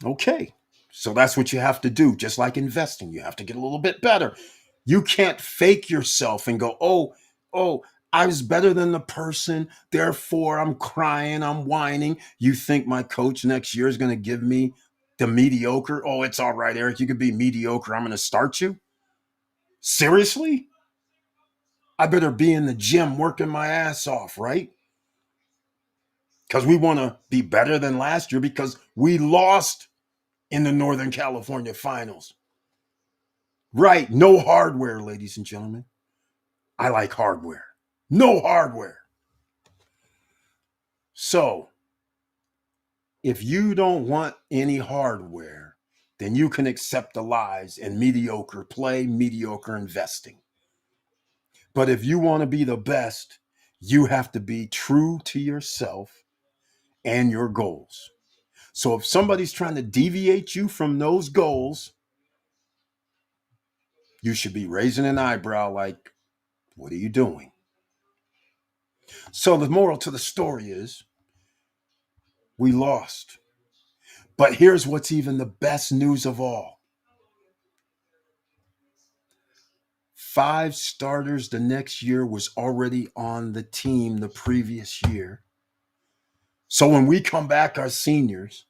Okay. So that's what you have to do. Just like investing, you have to get a little bit better. You can't fake yourself and go, oh, I was better than the person. Therefore, I'm crying, I'm whining. You think my coach next year is going to give me the mediocre? Oh, it's all right, Eric. You could be mediocre. I'm going to start you. Seriously? I better be in the gym working my ass off, right? Because we want to be better than last year because we lost in the Northern California finals. Right. No hardware, ladies and gentlemen. I like hardware. No hardware. So, if you don't want any hardware, then you can accept the lies and mediocre play, mediocre investing. But if you want to be the best, you have to be true to yourself and your goals. So, if somebody's trying to deviate you from those goals, you should be raising an eyebrow like, what are you doing? So, the moral to the story is we lost. But here's what's even the best news of all. 5 starters the next year was already on the team the previous year. So when we come back, our seniors,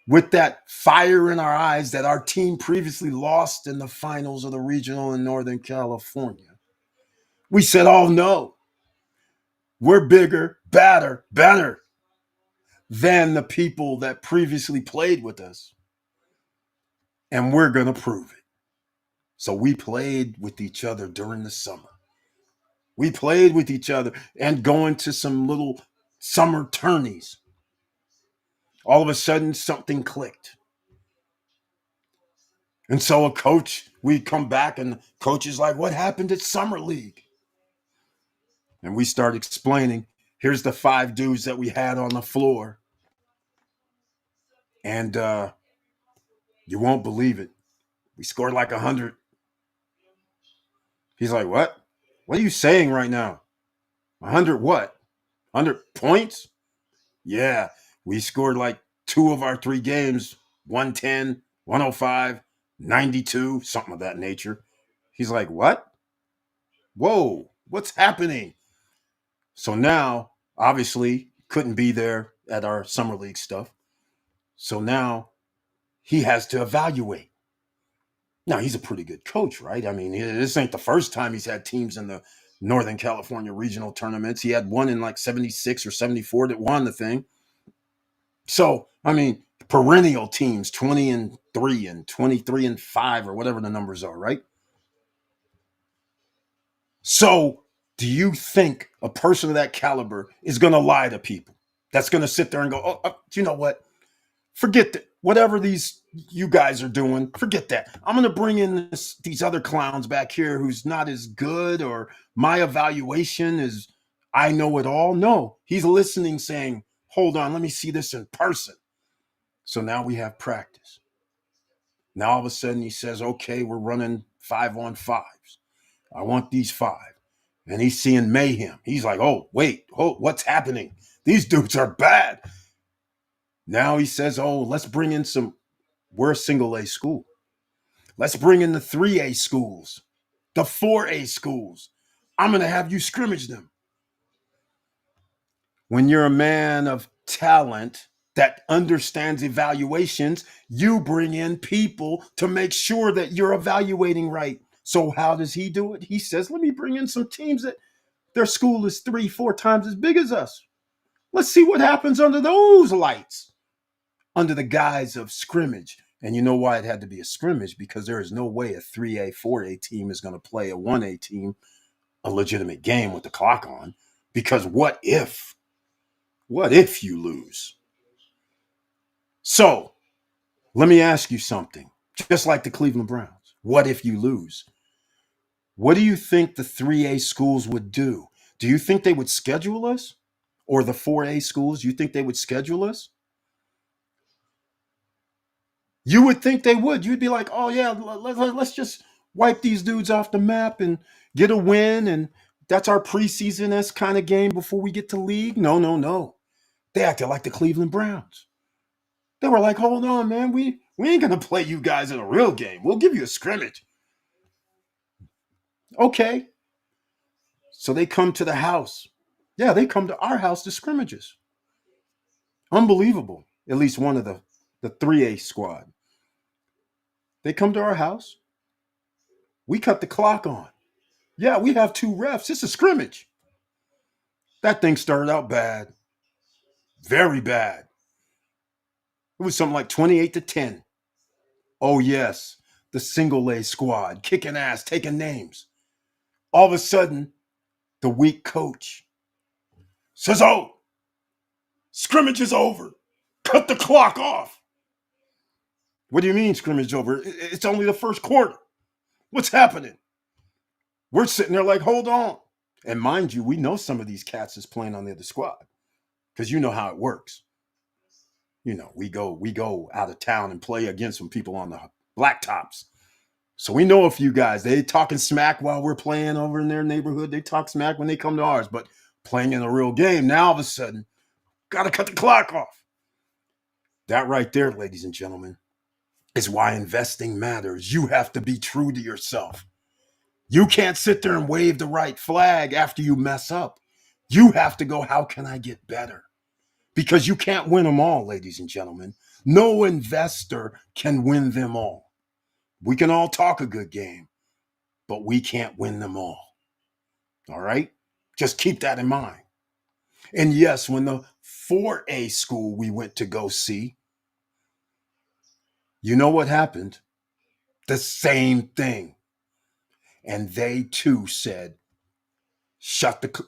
with that fire in our eyes that our team previously lost in the finals of the regional in Northern California, we said, oh no, we're bigger, better than the people that previously played with us. And we're going to prove it. So we played with each other during the summer. We played with each other and going to some little summer tourneys. All of a sudden, something clicked. And so a coach, we come back and coach is like, what happened at Summer League? And we start explaining, here's the 5 dudes that we had on the floor. And you won't believe it. We scored like 100. He's like, what? What are you saying right now? 100 what? 100 points? Yeah, we scored like 2 of our 3 games, 110, 105, 92, something of that nature. He's like, what? Whoa, what's happening? So now, obviously, couldn't be there at our summer league stuff. So now he has to evaluate. Now he's a pretty good coach, right? I mean, this ain't the first time he's had teams in the Northern California regional tournaments. He had one in like 76 or 74 that won the thing. So, I mean, perennial teams, 20-3 and 23-5 or whatever the numbers are, right? So, do you think a person of that caliber is going to lie to people? That's going to sit there and go, oh, you know what? Forget that. Whatever these you guys are doing, forget that. I'm going to bring in these other clowns back here who's not as good, or my evaluation is I know it all. No, he's listening, saying, hold on, let me see this in person. So now we have practice. Now all of a sudden he says, okay, we're running 5-on-5s. I want these 5. And he's seeing mayhem. He's like, oh, wait, what's happening? These dudes are bad. Now he says, oh, let's bring in we're a single A school. Let's bring in the 3A schools, the 4A schools. I'm going to have you scrimmage them. When you're a man of talent that understands evaluations, you bring in people to make sure that you're evaluating right. So how does he do it? He says, let me bring in some teams that their school is 3-4 times as big as us. Let's see what happens under those lights, under the guise of scrimmage. And you know why it had to be a scrimmage? Because there is no way a 3A, 4A team is going to play a 1A team a legitimate game with the clock on. Because what if? What if you lose? So let me ask you something. Just like the Cleveland Browns, what if you lose? What do you think the 3A schools would do? Do you think they would schedule us? Or the 4A schools, you think they would schedule us? You would think they would. You'd be like, oh, yeah, let's just wipe these dudes off the map and get a win. And that's our preseason S kind of game before we get to league. No, no, no. They acted like the Cleveland Browns. They were like, hold on, man. We ain't going to play you guys in a real game. We'll give you a scrimmage. Okay. So they come to the house. Yeah, they come to our house to scrimmages. Unbelievable. At least one of the 3A squad. They come to our house. We cut the clock on. Yeah, we have 2 refs. It's a scrimmage. That thing started out bad. Very bad. It was something like 28-10. Oh, yes. The single A squad kicking ass, taking names. All of a sudden, the weak coach says, oh, scrimmage is over. Cut the clock off. What do you mean scrimmage over? It's only the first quarter. What's happening? We're sitting there like, hold on. And mind you, we know some of these cats is playing on the other squad because you know how it works. You know, we go out of town and play against some people on the blacktops. So we know a few guys. They talking smack while we're playing over in their neighborhood. They talk smack when they come to ours, but playing in a real game, now all of a sudden, got to cut the clock off. That right there, ladies and gentlemen, is why investing matters. You have to be true to yourself. You can't sit there and wave the right flag after you mess up. You have to go, how can I get better? Because you can't win them all, ladies and gentlemen. No investor can win them all. We can all talk a good game, but we can't win them all. All right? Just keep that in mind. And yes, when the 4A school we went to go see, you know what happened? The same thing. And they too said,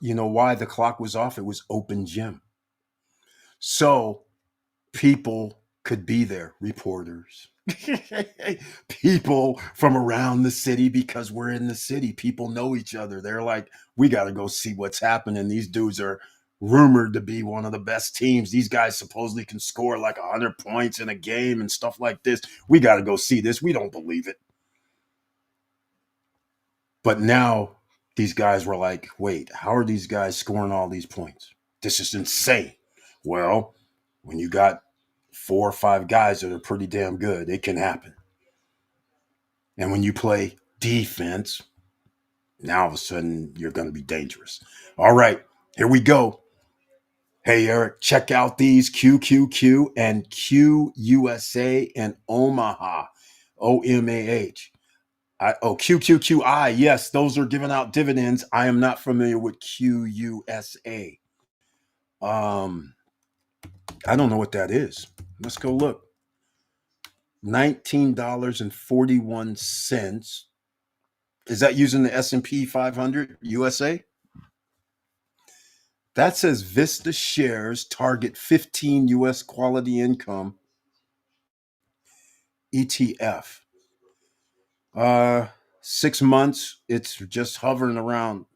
you know why the clock was off? It was open gym. So people could be there, reporters, people from around the city, because we're in the city. People know each other. They're like, we got to go see what's happening. These dudes are rumored to be one of the best teams. These guys supposedly can score like 100 points in a game and stuff like this. We got to go see this. We don't believe it. But now these guys were like, wait, how are these guys scoring all these points? This is insane. Well, when you got 4 or 5 guys that are pretty damn good, it can happen. And when you play defense, Now all of a sudden you're going to be dangerous. All right, here we go. Hey, Eric, check out these QQQ and QUSA and Omaha. OMAH. QQQI. Yes, those are giving out dividends. I am not familiar with QUSA. Um, I don't know what that is. Let's go look. $19.41. Is that using the S&P 500 USA? That says Vista shares target 15 US quality income ETF. Uh 6 months, it's just hovering around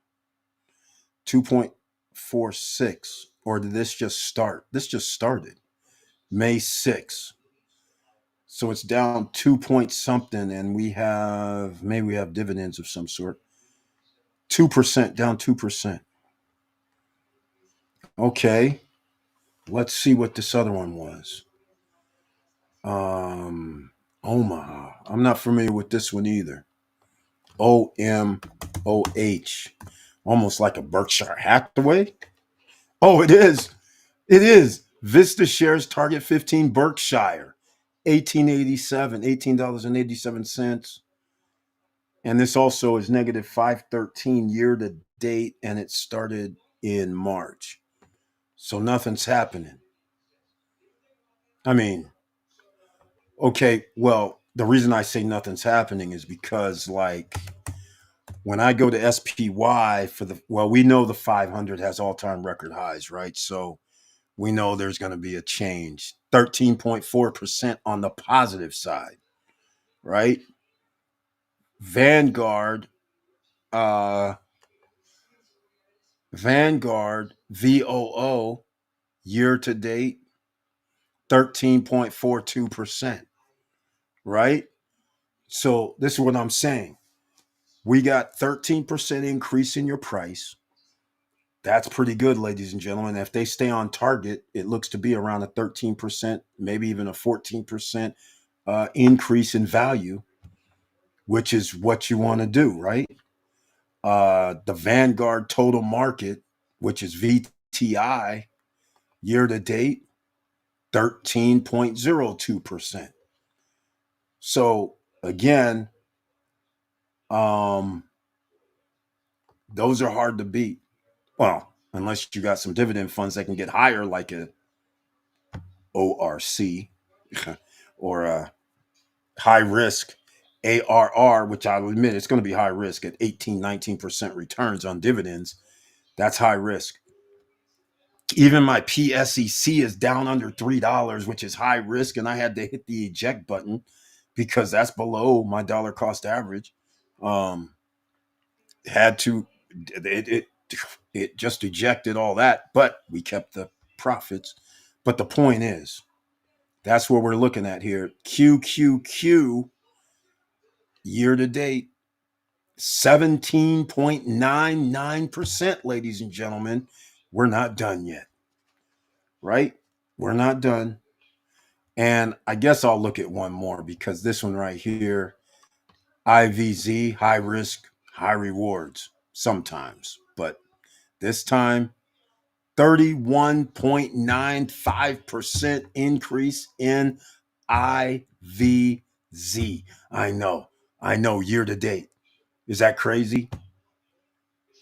2.46. Or did this just start? This just started May 6th. So it's down 2 point something, and maybe we have dividends of some sort. 2%, down 2%. Okay. Let's see what this other one was. Omaha. I'm not familiar with this one either. OMOH. Almost like a Berkshire Hathaway. Oh, it is. It is. Vista shares target 15 Berkshire. 1887, $18.87. And this also is negative 513 year to date, and it started in March. So nothing's happening. I mean, okay, well, the reason I say nothing's happening is because, like, when I go to SPY we know the 500 has all time record highs, right? So we know there's going to be a change. 13.4% on the positive side, right? Vanguard, uh, Vanguard VOO year to date, 13.42%, right? So this is what I'm saying. We got 13% increase in your price. That's pretty good, ladies and gentlemen. If they stay on target, it looks to be around a 13%, maybe even a 14% increase in value, which is what you want to do, right? The Vanguard total market, which is VTI, year to date, 13.02%. So again, um, those are hard to beat. Well, unless you got some dividend funds that can get higher, like a ORC or a high risk ARR, which I'll admit it's going to be high risk at 18, 19% returns on dividends. That's high risk. Even my PSEC is down under $3, which is high risk, and I had to hit the eject button because that's below my dollar cost average. Um, had to it just ejected all that, but we kept the profits. But the point is, that's what we're looking at here. QQQ year to date, 17.99%, ladies and gentlemen. We're not done yet, right? We're not done. And I guess I'll look at one more because this one right here, IVZ, high risk, high rewards sometimes. But this time, 31.95% increase in IVZ. I know, year to date. Is that crazy?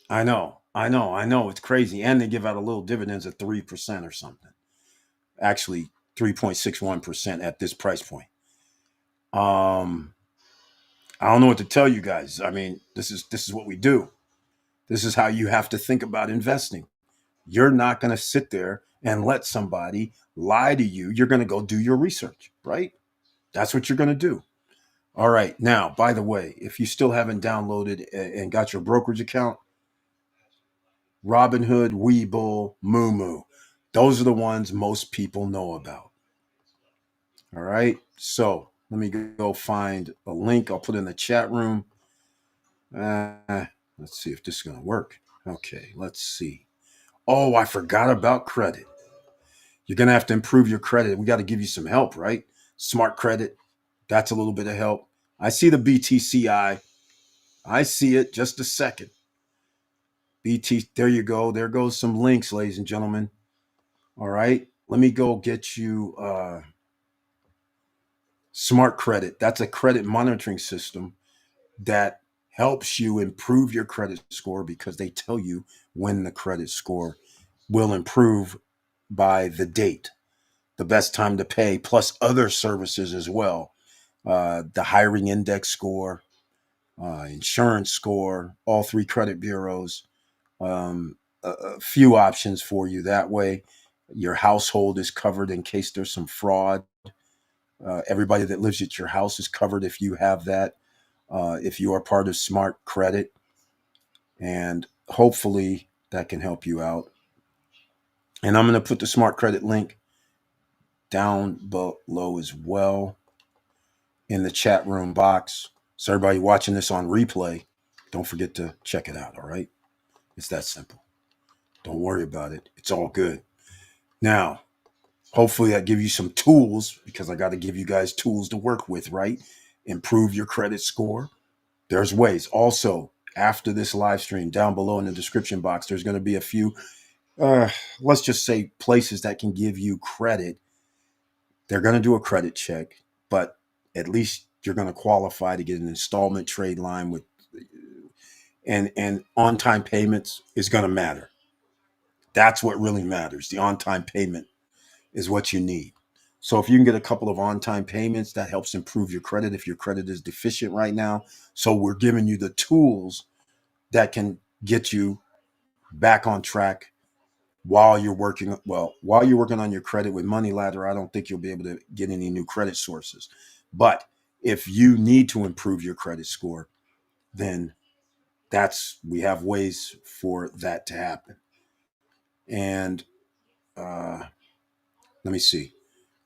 I know. It's crazy. And they give out a little dividends at 3% or something. Actually, 3.61% at this price point. Um, I don't know what to tell you guys. I mean, this is what we do. This is how you have to think about investing. You're not going to sit there and let somebody lie to you. You're going to go do your research, right? That's what you're going to do. All right. Now, by the way, if you still haven't downloaded and got your brokerage account, Robinhood, Webull, Moomoo, those are the ones most people know about. All right. So let me go find a link. I'll put in the chat room. Let's see if this is going to work. Okay. Let's see. Oh, I forgot about credit. You're going to have to improve your credit. We got to give you some help, right? Smart credit. That's a little bit of help. I see the BTCI. I see it. Just a second. BT, there you go. There goes some links, ladies and gentlemen. All right. Let me go get you Smart Credit. That's a credit monitoring system that helps you improve your credit score because they tell you when the credit score will improve by the date, the best time to pay, plus other services as well. The hiring index score, insurance score, all three credit bureaus, a few options for you that way. Your household is covered in case there's some fraud. Everybody that lives at your house is covered if you have that, if you are part of Smart Credit. And hopefully that can help you out. And I'm going to put the Smart Credit link down below as well in the chat room box. So everybody watching this on replay, don't forget to check it out. All right. It's that simple. Don't worry about it. It's all good. Now, hopefully that give you some tools because I got to give you guys tools to work with, right? Improve your credit score. There's ways. Also, after this live stream, down below in the description box, there's going to be a few, let's just say, places that can give you credit. They're going to do a credit check, but at least you're going to qualify to get an installment trade line with, and on time payments is going to matter. That's what really matters. The on time payment is what you need. So if you can get a couple of on-time payments, that helps improve your credit if your credit is deficient right now. So we're giving you the tools that can get you back on track while you're working. Well, while you're working on your credit with Money Ladder, I don't think you'll be able to get any new credit sources. But if you need to improve your credit score, then we have ways for that to happen. And let me see.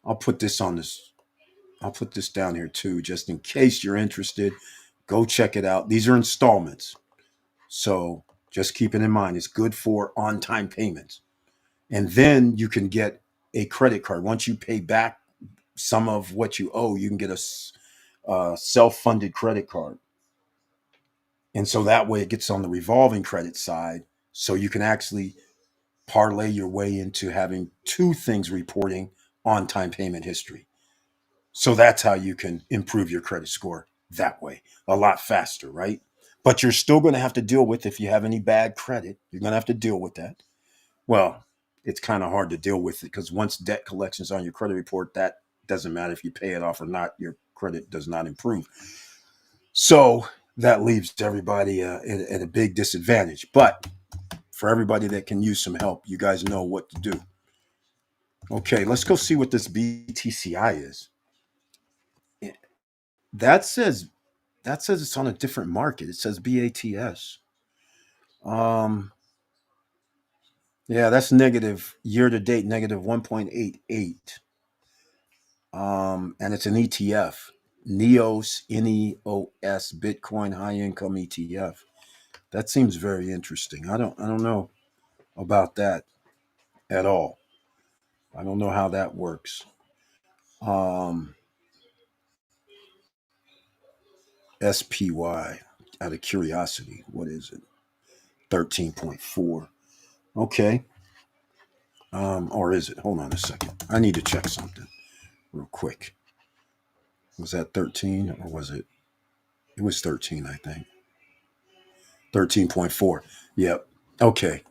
I'll put this on this I'll put this down here too, just in case you're interested. Go check it out. These are installments. So just keep it in mind. It's good for on time payments. And then you can get a credit card. Once you pay back some of what you owe, you can get a self funded credit card. And so that way it gets on the revolving credit side. So you can actually parlay your way into having two things reporting on time payment history. So that's how you can improve your credit score that way a lot faster, right? But you're still going to have to deal with if you have any bad credit, you're going to have to deal with that. Well, it's kind of hard to deal with it because once debt collections on your credit report, that doesn't matter if you pay it off or not, your credit does not improve. So that leaves everybody at a big disadvantage. But for everybody that can use some help, you guys know what to do. Okay, let's go see what this BTCI is. That says it's on a different market. It says BATS. Um, yeah, that's negative year to date, negative 1.88. And it's an ETF, NEOS Bitcoin High Income ETF. That seems very interesting. I don't know about that at all. I don't know how that works. Um, SPY, out of curiosity, what is it? 13.4. Okay. Or is it? Hold on a second. I need to check something real quick. Was that 13 or was it? It was 13, I think. 13.4. Yep. Okay.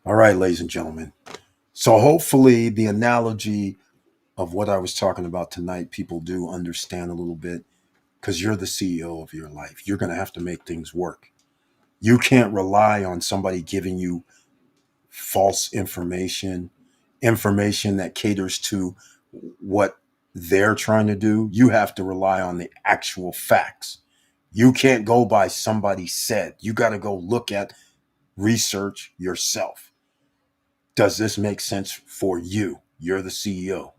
All right, ladies and gentlemen. So hopefully the analogy of what I was talking about tonight, people do understand a little bit because you're the CEO of your life. You're going to have to make things work. You can't rely on somebody giving you false information that caters to what they're trying to do. You have to rely on the actual facts. You can't go by somebody said. You got to go look at research yourself. Does this make sense for you? You're the CEO.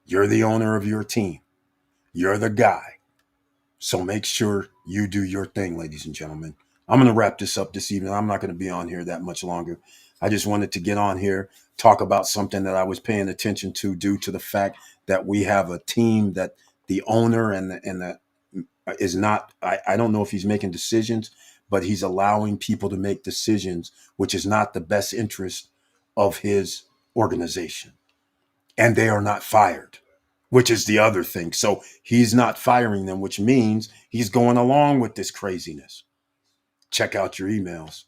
You're the owner of your team. You're the guy. So make sure you do your thing, ladies and gentlemen. I'm going to wrap this up this evening. I'm not going to be on here that much longer. I just wanted to get on here, talk about something that I was paying attention to due to the fact that we have a team that the owner and the is not, I don't know if he's making decisions, but he's allowing people to make decisions, which is not the best interest of his organization. And they are not fired, which is the other thing. So he's not firing them, which means he's going along with this craziness. Check out your emails.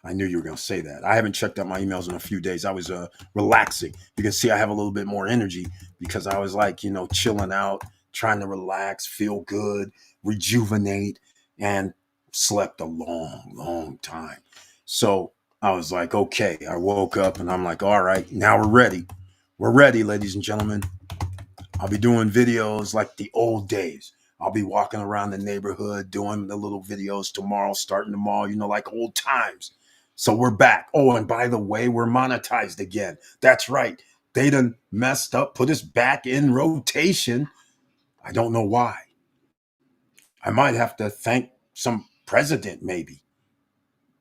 I knew you were going to say that. I haven't checked out my emails in a few days. I was relaxing. You can see I have a little bit more energy because I was like, chilling out, trying to relax, feel good, rejuvenate, and slept a long, long time. So I was like, okay, I woke up and I'm like, all right, now we're ready. We're ready, ladies and gentlemen. I'll be doing videos like the old days. I'll be walking around the neighborhood doing the little videos tomorrow, starting tomorrow, like old times. So we're back. Oh, and by the way, we're monetized again. That's right. They done messed up, put us back in rotation. I don't know why. I might have to thank some president, maybe,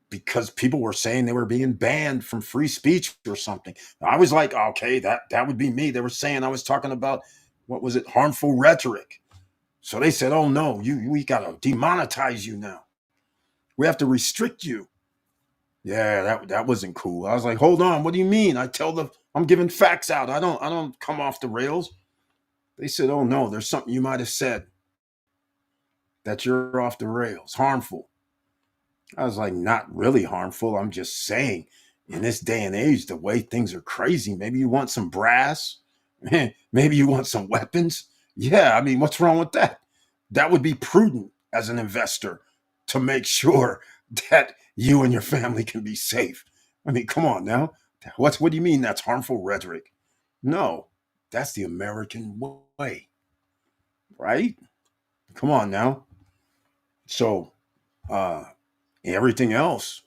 because people were saying they were being banned from free speech or something. I was like, okay, that would be me. They were saying I was talking about, what was it, harmful rhetoric. So they said, oh no, we gotta demonetize you now. We have to restrict you. Yeah, that wasn't cool. I was like, hold on, what do you mean? I'm giving facts out. I don't come off the rails. They said, oh no, there's something you might have said that you're off the rails, harmful. I was like, not really harmful. I'm just saying, in this day and age, the way things are crazy, maybe you want some brass, maybe you want some weapons. Yeah, I mean, what's wrong with that? That would be prudent as an investor to make sure that you and your family can be safe. I mean, come on now. What do you mean that's harmful rhetoric? No, that's the American way, right? Come on now. So, uh, everything else,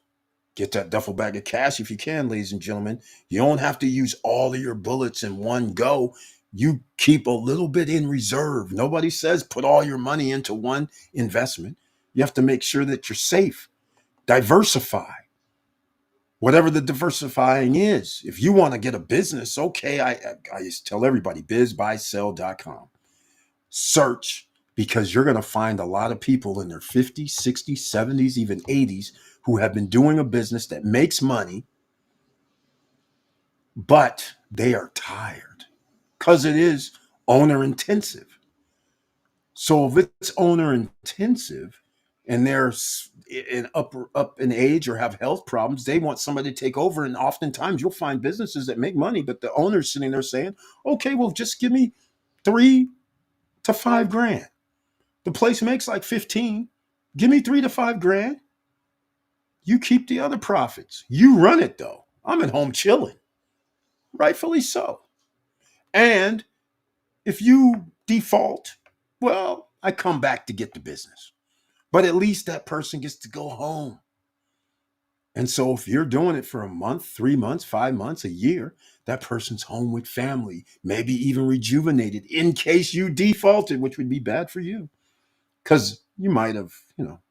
get that duffel bag of cash if you can, ladies and gentlemen. You don't have to use all of your bullets in one go. You keep a little bit in reserve. Nobody says put all your money into one investment. You have to make sure that you're safe. Diversify, whatever the diversifying is. If you want to get a business, okay, I just tell everybody bizbuysell.com. Search, because you're going to find a lot of people in their 50s, 60s, 70s, even 80s who have been doing a business that makes money, but they are tired because it is owner intensive. So if it's owner intensive and they're up in age or have health problems, they want somebody to take over. And oftentimes you'll find businesses that make money, but the owner's sitting there saying, okay, well, just give me 3 to 5 grand. The place makes like 15. Give me 3 to 5 grand. You keep the other profits. You run it though. I'm at home chilling. Rightfully so. And if you default, well, I come back to get the business. But at least that person gets to go home. And so if you're doing it for a month, 3 months, 5 months, a year, that person's home with family, maybe even rejuvenated in case you defaulted, which would be bad for you. Because you might have,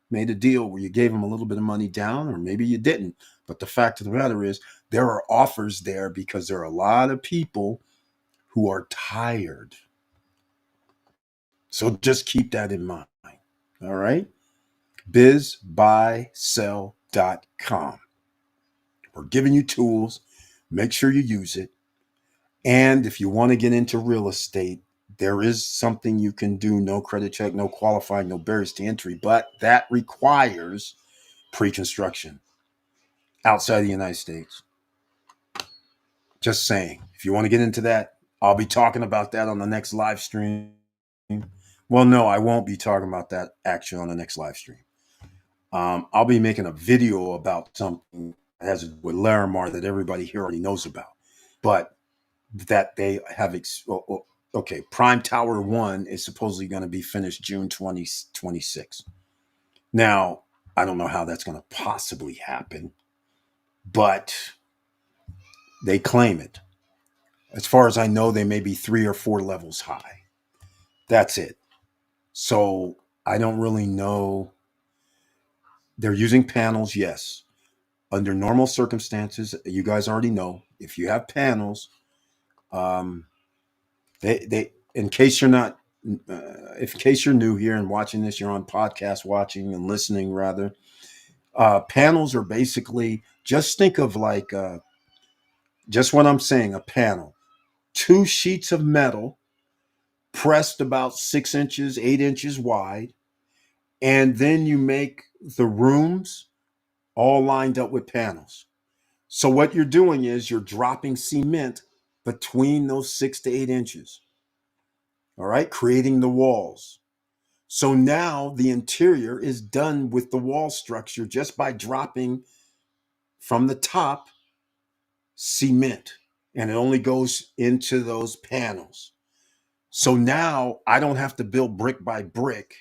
made a deal where you gave them a little bit of money down, or maybe you didn't. But the fact of the matter is, there are offers there because there are a lot of people who are tired. So just keep that in mind. All right. bizbuysell.com. We're giving you tools. Make sure you use it. And if you want to get into real estate, there is something you can do. No credit check, no qualifying, no barriers to entry, but that requires pre-construction outside the United States. Just saying. If you want to get into that, I'll be talking about that on the next live stream. Well, no, I won't be talking about that actually on the next live stream. I'll be making a video about something that has with Larimar that everybody here already knows about, but that they have. Okay, Prime Tower 1 is supposedly going to be finished June 2026. Now, I don't know how that's going to possibly happen, but they claim it. As far as I know, they may be 3 or 4 levels high. That's it. So I don't really know. They're using panels, yes. Under normal circumstances, you guys already know, if you have panels, they in case you're not if in case you're new here and watching this, you're on podcast watching and listening rather. Panels are basically, just think of like just what I'm saying, a panel, two sheets of metal pressed about 6 inches, 8 inches wide, and then you make the rooms all lined up with panels. So what you're doing is you're dropping cement between those 6 to 8 inches, all right, creating the walls. So now the interior is done with the wall structure just by dropping from the top cement, and it only goes into those panels. So now I don't have to build brick by brick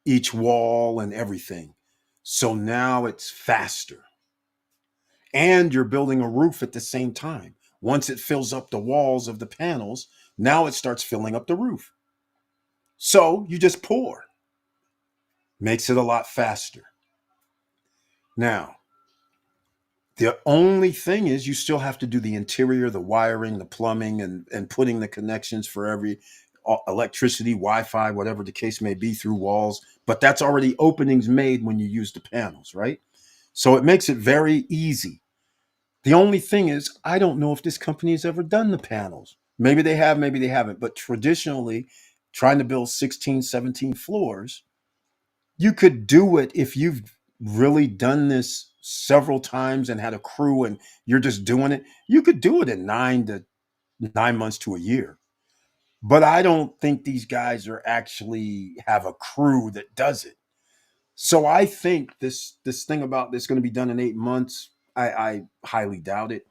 each wall and everything. So now it's faster. And you're building a roof at the same time. Once it fills up the walls of the panels, now it starts filling up the roof. So you just pour, makes it a lot faster. Now, the only thing is you still have to do the interior, the wiring, the plumbing, and putting the connections for every electricity, Wi-Fi, whatever the case may be through walls. But that's already openings made when you use the panels, right? So it makes it very easy. The only thing is, I don't know if this company has ever done the panels. Maybe they have, maybe they haven't. But traditionally, trying to build 16, 17 floors, you could do it if you've really done this several times and had a crew and you're just doing it. You could do it in 9 months to a year. But I don't think these guys are actually have a crew that does it. So I think this thing about this going to be done in 8 months. I highly doubt it.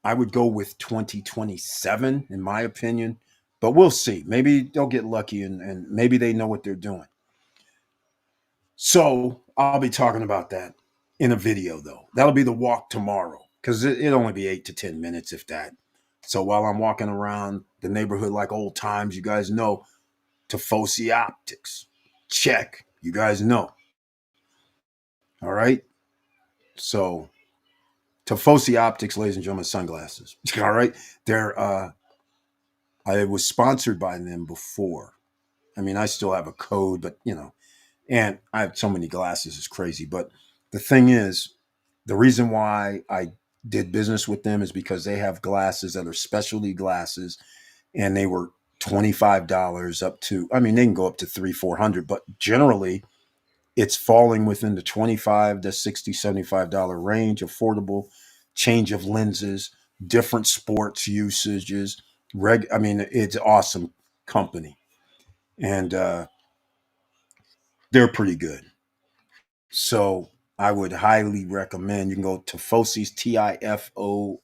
I would go with 2027, in my opinion, but we'll see. Maybe they'll get lucky and maybe they know what they're doing. So I'll be talking about that in a video, though. That'll be the walk tomorrow because it'll only be 8 to 10 minutes, if that. So while I'm walking around the neighborhood like old times, you guys know, Tifosi Optics. Check. You guys know. All right. So Tifosi Optics, ladies and gentlemen, sunglasses. All right. They're I was sponsored by them before. I mean, I still have a code, but and I have so many glasses, it's crazy. But the thing is, the reason why I did business with them is because they have glasses that are specialty glasses, and they were $25 up to, I mean, they can go up to 300, 400, but generally it's falling within the 25 to 60, $75 range, affordable, change of lenses, different sports usages. I mean, it's awesome company. And they're pretty good. So I would highly recommend you can go to Fosi's Tifosi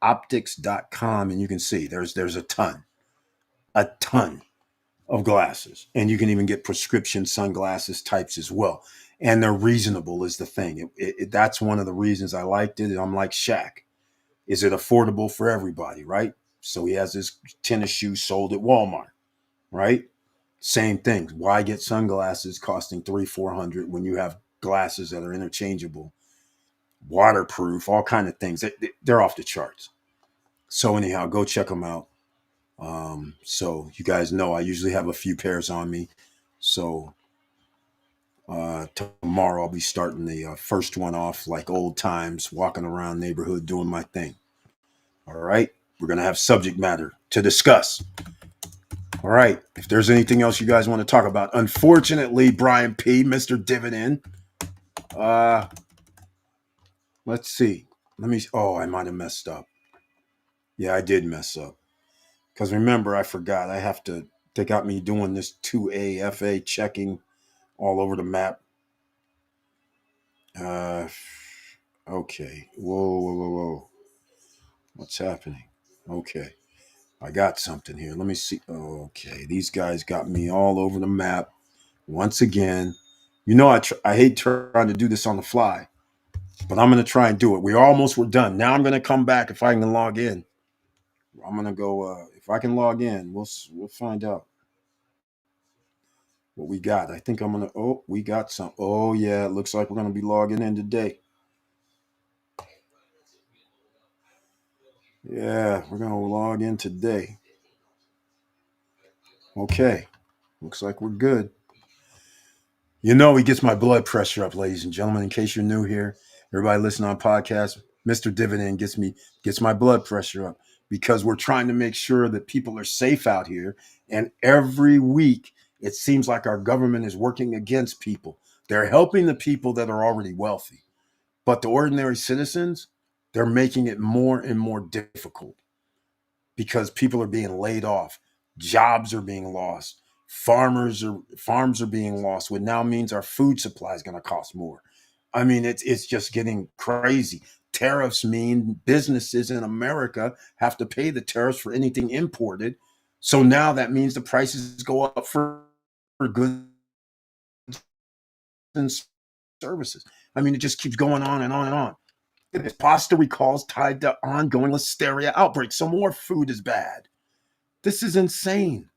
optics.com and you can see there's a ton of glasses. And you can even get prescription sunglasses types as well. And they're reasonable is the thing. That's one of the reasons I liked it. I'm like Shaq. Is it affordable for everybody, right? So he has his tennis shoes sold at Walmart, right? Same thing. Why get sunglasses costing 300, 400 when you have glasses that are interchangeable, waterproof, all kind of things? They're off the charts. So anyhow, go check them out. So you guys know I usually have a few pairs on me. So tomorrow I'll be starting the first one off like old times, walking around neighborhood doing my thing. All right, we're gonna have subject matter to discuss. All right, if there's anything else you guys want to talk about, unfortunately, Brian P, Mr. Dividend. Uh, let's see. Let me. Oh, I might have messed up. Yeah, I did mess up. Because remember, I forgot. I have to. They got me doing this 2A FA checking all over the map. Uh, okay. Whoa, whoa, whoa, whoa. What's happening? Okay. I got something here. Let me see. Okay. These guys got me all over the map once again. I hate trying to do this on the fly, but I'm going to try and do it. We almost were done. Now I'm going to come back if I can log in. I'm going to go, if I can log in, we'll find out what we got. I think I'm going to, we got some. Oh, yeah. It looks like we're going to be logging in today. Yeah, we're going to log in today. Okay. Looks like we're good. You know, he gets my blood pressure up, ladies and gentlemen. In case you're new here, everybody listening on podcast, Mr. Dividend gets my blood pressure up because we're trying to make sure that people are safe out here. And every week, it seems like our government is working against people. They're helping the people that are already wealthy, but the ordinary citizens, they're making it more and more difficult because people are being laid off, jobs are being lost, farms are being lost, what now means our food supply is going to cost more. I mean, it's just getting crazy. Tariffs mean businesses in America have to pay the tariffs for anything imported. So now that means the prices go up for goods and services. I mean, it just keeps going on and on and on. Pasta recalls tied to ongoing listeria outbreaks. So more food is bad. This is insane.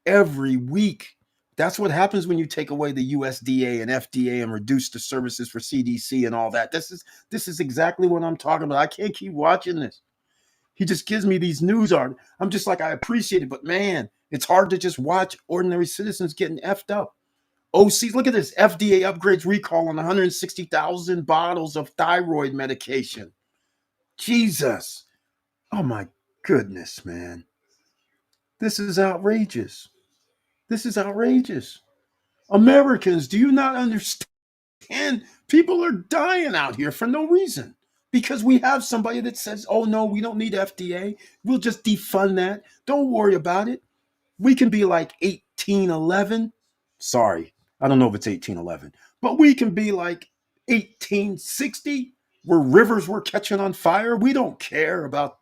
Every week. That's what happens when you take away the USDA and FDA and reduce the services for CDC and all that. This is exactly what I'm talking about. I can't keep watching this. He just gives me these news articles. I'm just like, I appreciate it, but man, it's hard to just watch ordinary citizens getting effed up. OC, look at this. FDA upgrades recall on 160,000 bottles of thyroid medication. Jesus. Oh my goodness, man. This is outrageous. This is outrageous. Americans, do you not understand? People are dying out here for no reason because we have somebody that says, oh no, we don't need FDA. We'll just defund that. Don't worry about it. We can be like 1811. Sorry, I don't know if it's 1811, but we can be like 1860 where rivers were catching on fire. We don't care about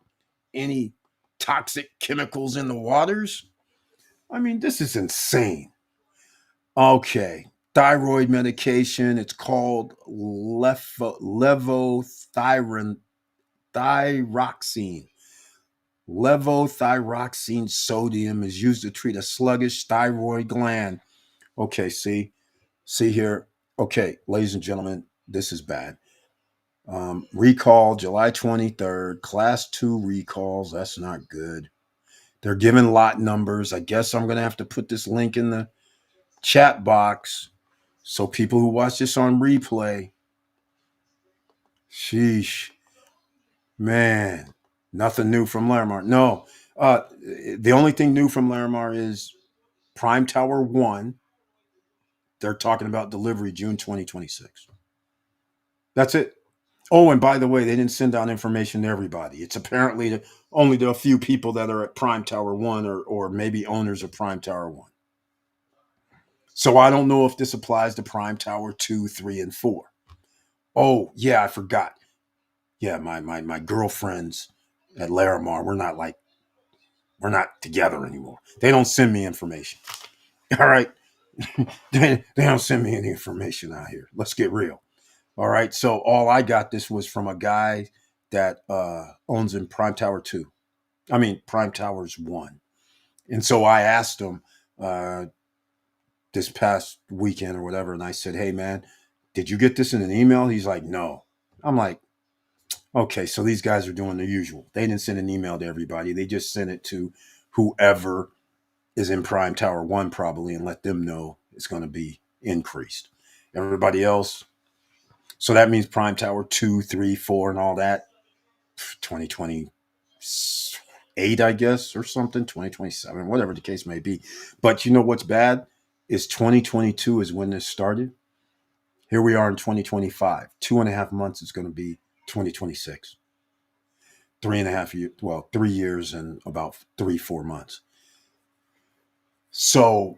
any toxic chemicals in the waters. I mean, this is insane. Okay. Thyroid medication. It's called levothyroxine. Thyroxine. Levothyroxine sodium is used to treat a sluggish thyroid gland. Okay, see here. Okay, ladies and gentlemen, this is bad. Recall July 23rd, class 2 recalls. That's not good. They're giving lot numbers. I guess I'm going to have to put this link in the chat box. So people who watch this on replay, sheesh, man, nothing new from Larimar. No, the only thing new from Larimar is Prime Tower 1. They're talking about delivery June 2026. That's it. Oh, and by the way, they didn't send out information to everybody. It's apparently only to a few people that are at Prime Tower 1 or maybe owners of Prime Tower 1. So I don't know if this applies to Prime Tower 2, 3, and 4. Oh, yeah, I forgot. Yeah, my girlfriends at Larimar, we're not together anymore. They don't send me information. All right. They don't send me any information out here. Let's get real. All right. So all I got this was from a guy that owns in Prime Tower 2. I mean Prime Towers 1. And so I asked him this past weekend or whatever, and I said, hey man, did you get this in an email? He's like, no. I'm like, okay, so these guys are doing the usual. They didn't send an email to everybody. They just sent it to whoever is in Prime Tower 1 probably and let them know it's going to be increased. Everybody else, so that means Prime Tower 2, 3, 4, and all that, 2028, I guess, or something, 2027, whatever the case may be. But you know what's bad is 2022 is when this started. Here we are in 2025. 2.5 months is going to be 2026. 3.5 years, well, 3 years and about 3, 4 months. So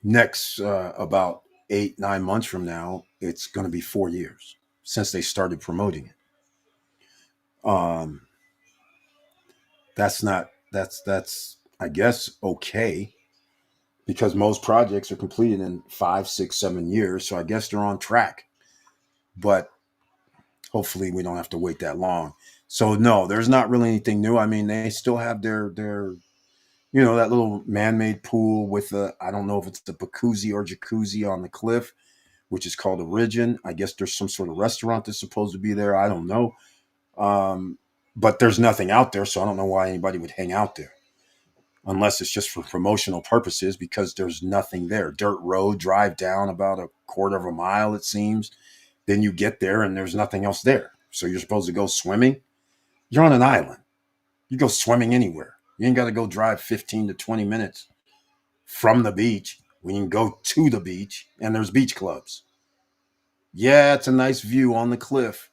next, about 8, 9 months from now, it's going to be 4 years since they started promoting it. That's I guess okay because most projects are completed in 5, 6, 7 years. So I guess they're on track, but hopefully we don't have to wait that long. So no, there's not really anything new. I mean, they still have their that little man-made pool with I don't know if it's the jacuzzi or jacuzzi on the cliff, which is called Origin. I guess there's some sort of restaurant that's supposed to be there. I don't know. But there's nothing out there, so I don't know why anybody would hang out there. unless it's just for promotional purposes because there's nothing there. Dirt road, drive down about a quarter of a mile, it seems. Then you get there and there's nothing else there. So you're supposed to go swimming. You're on an island. You go swimming anywhere. You ain't got to go drive 15 to 20 minutes from the beach when you can go to the beach and there's beach clubs. Yeah, it's a nice view on the cliff,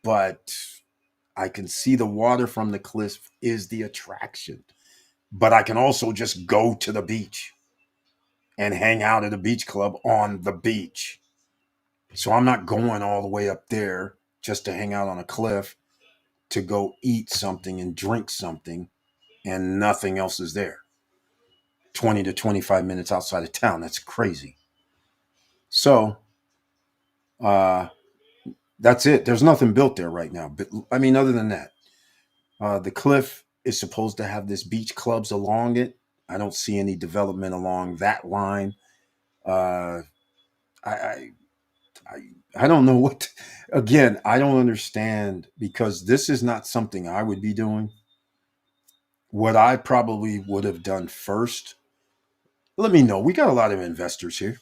but I can see the water from the cliff is the attraction. But I can also just go to the beach and hang out at a beach club on the beach. So I'm not going all the way up there just to hang out on a cliff to go eat something and drink something and nothing else is there. 20 to 25 minutes outside of town. That's crazy. So, uh, that's it. There's nothing built there right now. But I mean, other than that, the cliff is supposed to have this beach clubs along it. I don't see any development along that line. Uh, I, I, I, I don't know what. Again, I don't understand because this is not something I would be doing. What I probably would have done first. Let me know. We got a lot of investors here.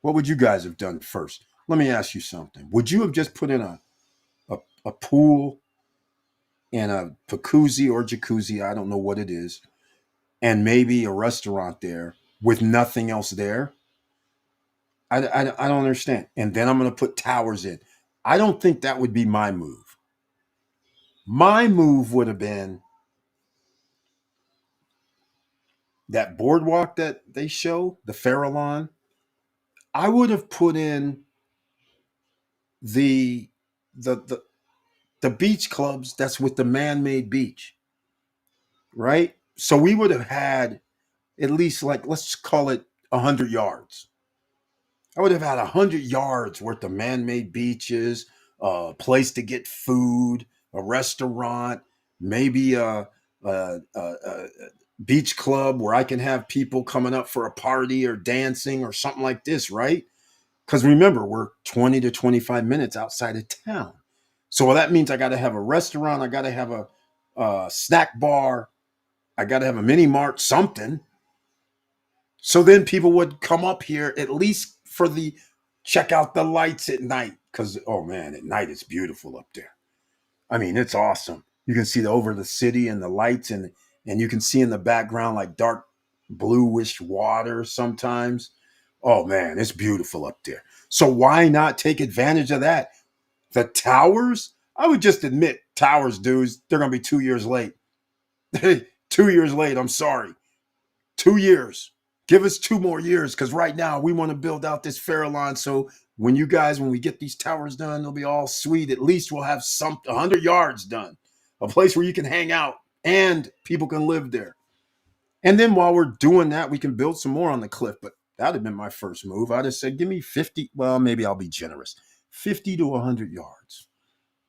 What would you guys have done first? Let me ask you something. Would you have just put in a pool and a jacuzzi or jacuzzi? I don't know what it is, and maybe a restaurant there with nothing else there. I don't understand. And then I'm going to put towers in. I don't think that would be my move. My move would have been that boardwalk that they show, the Farallon. I would have put in the the the, the beach clubs that's with the man-made beach, right? So we would have had at least like let's call it 100 yards. I would have had 100 yards worth of man-made beaches, a place to get food, a restaurant, maybe a beach club where I can have people coming up for a party or dancing or something like this, right? Because remember, we're 20 to 25 minutes outside of town. So that means I got to have a restaurant, I got to have a snack bar, I got to have a mini mart, something. So then people would come up here at least for the check out the lights at night. Because, oh man, at night it's beautiful up there. I mean, it's awesome. You can see over the city and the lights, and you can see in the background like dark bluish water sometimes. Oh man, it's beautiful up there. So why not take advantage of that? The towers, I would just admit, towers, dudes, they're going to be 2 years late. 2 years late, I'm sorry. 2 years. Give us 2 more years because right now we want to build out this Farallon. So when we get these towers done, they'll be all sweet. At least we'll have 100 yards done, a place where you can hang out and people can live there. And then while we're doing that, we can build some more on the cliff. But that'd have been my first move. I'd have said, give me 50. Well, maybe I'll be generous. 50 to 100 yards.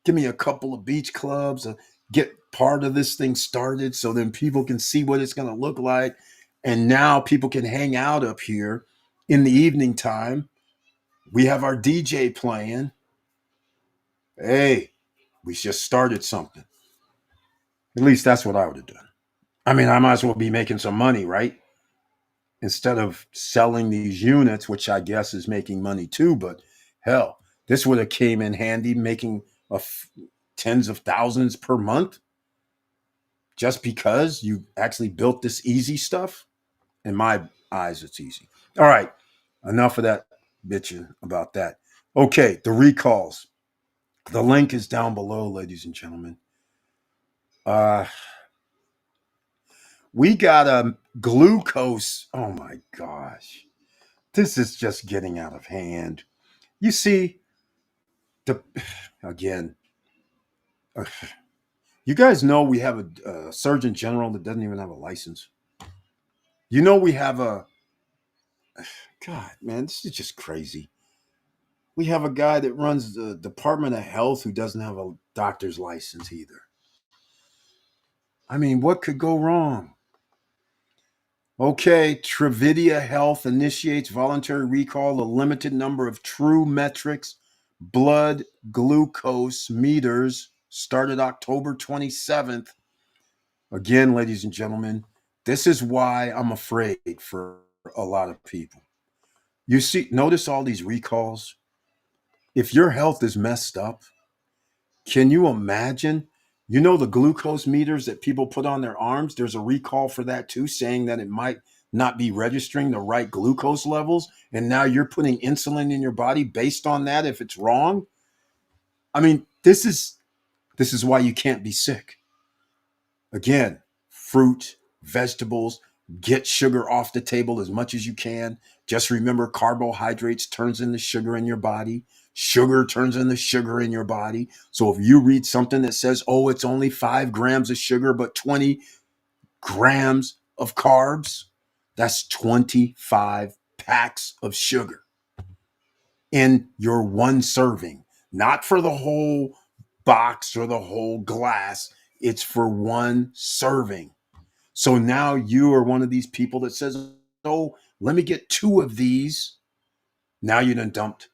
Give me a couple of beach clubs, get part of this thing started so then people can see what it's going to look like. And now people can hang out up here in the evening time. We have our DJ playing. Hey, we just started something. At least that's what I would have done. I mean, I might as well be making some money, right? Instead of selling these units, which I guess is making money too. But hell, this would have came in handy, making tens of thousands per month just because you actually built this easy stuff. In my eyes, it's easy. All right, enough of that bitching about that. Okay, the recalls. The link is down below, ladies and gentlemen. Uh, we got a glucose. Oh my gosh, this is just getting out of hand. You see, the again, uh, you guys know we have a surgeon general that doesn't even have a license. You know we have a God, man, this is just crazy. We have a guy that runs the Department of Health who doesn't have a doctor's license either. I mean, what could go wrong? Okay, Trividia Health initiates voluntary recall. A limited number of true metrics blood glucose meters started October 27th. Again, ladies and gentlemen, This is why I'm afraid for a lot of people. You see, notice all these recalls. If your health is messed up, can you imagine? You know the glucose meters that people put on their arms? There's a recall for that too, saying that it might not be registering the right glucose levels. And now you're putting insulin in your body based on that if it's wrong. I mean, this is why you can't be sick. Again, fruit, vegetables, get sugar off the table as much as you can. Just remember carbohydrates turns into sugar in your body. Sugar turns into sugar in your body. So if you read something that says, oh, it's only 5 grams of sugar, but 20 grams of carbs, that's 25 packs of sugar in your one serving, not for the whole box or the whole glass. It's for one serving. So now you are one of these people that says, oh, let me get 2 of these. Now you done dumped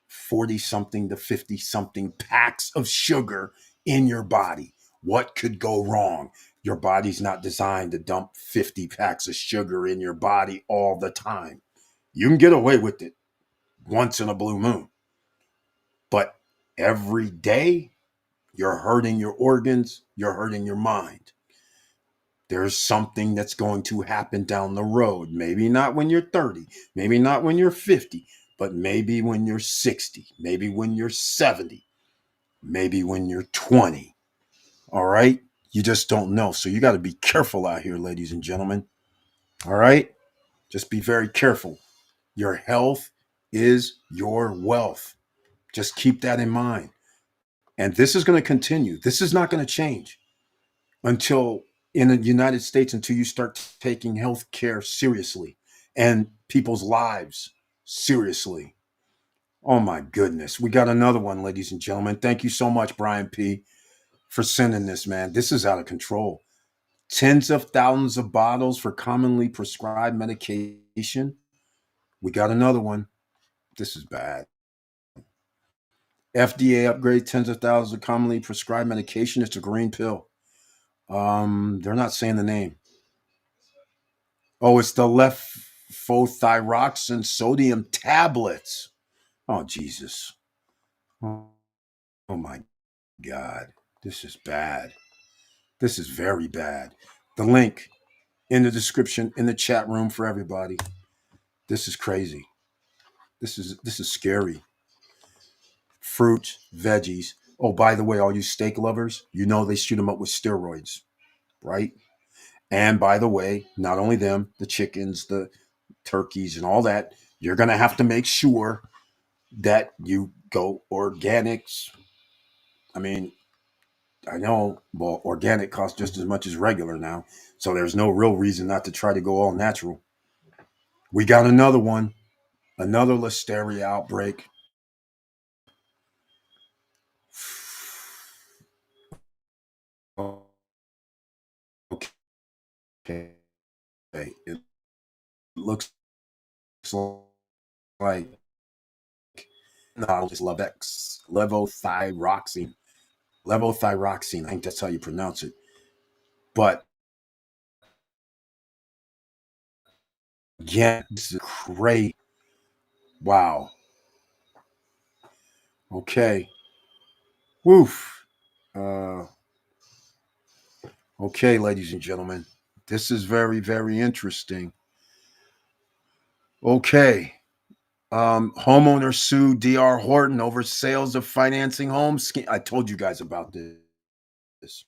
40 something to 50 something packs of sugar in your body. What could go wrong? Your body's not designed to dump 50 packs of sugar in your body all the time. You can get away with it once in a blue moon, but every day you're hurting your organs, you're hurting your mind. There's something that's going to happen down the road. Maybe not when you're 30, maybe not when you're 50, but maybe when you're 60, maybe when you're 70, maybe when you're 20. All right? You just don't know. So you got to be careful out here, ladies and gentlemen. All right? Just be very careful. Your health is your wealth. Just keep that in mind. And this is going to continue. This is not going to change until in the United States until you start taking health care seriously and people's lives seriously. Oh my goodness. We got another one, ladies and gentlemen. Thank you so much, Brian P., for sending this, man. This is out of control. Tens of thousands of bottles for commonly prescribed medication. We got another one. This is bad. FDA upgrade tens of thousands of commonly prescribed medication. It's a green pill. They're not saying the name. Oh, it's the levothyroxine sodium tablets. Oh, Jesus. Oh, oh my God. This is bad. This is very bad. The link in the description in the chat room for everybody. This is crazy. This is scary. Fruit, veggies. Oh, by the way, all you steak lovers, you know they shoot them up with steroids, right? And by the way, not only them, the chickens, the turkeys, and all that, you're going to have to make sure that you go organics. I mean, I know, well, organic costs just as much as regular now. So there's no real reason not to try to go all natural. We got another one, another listeria outbreak. Okay. It looks like no, I just love X levothyroxine. Levothyroxine. I think that's how you pronounce it. But again, this is crazy. Wow. Okay. Woof. Uh, okay, ladies and gentlemen. This is very, very interesting. Okay. Homeowners sue DR Horton over sales of financing homes. I told you guys about this.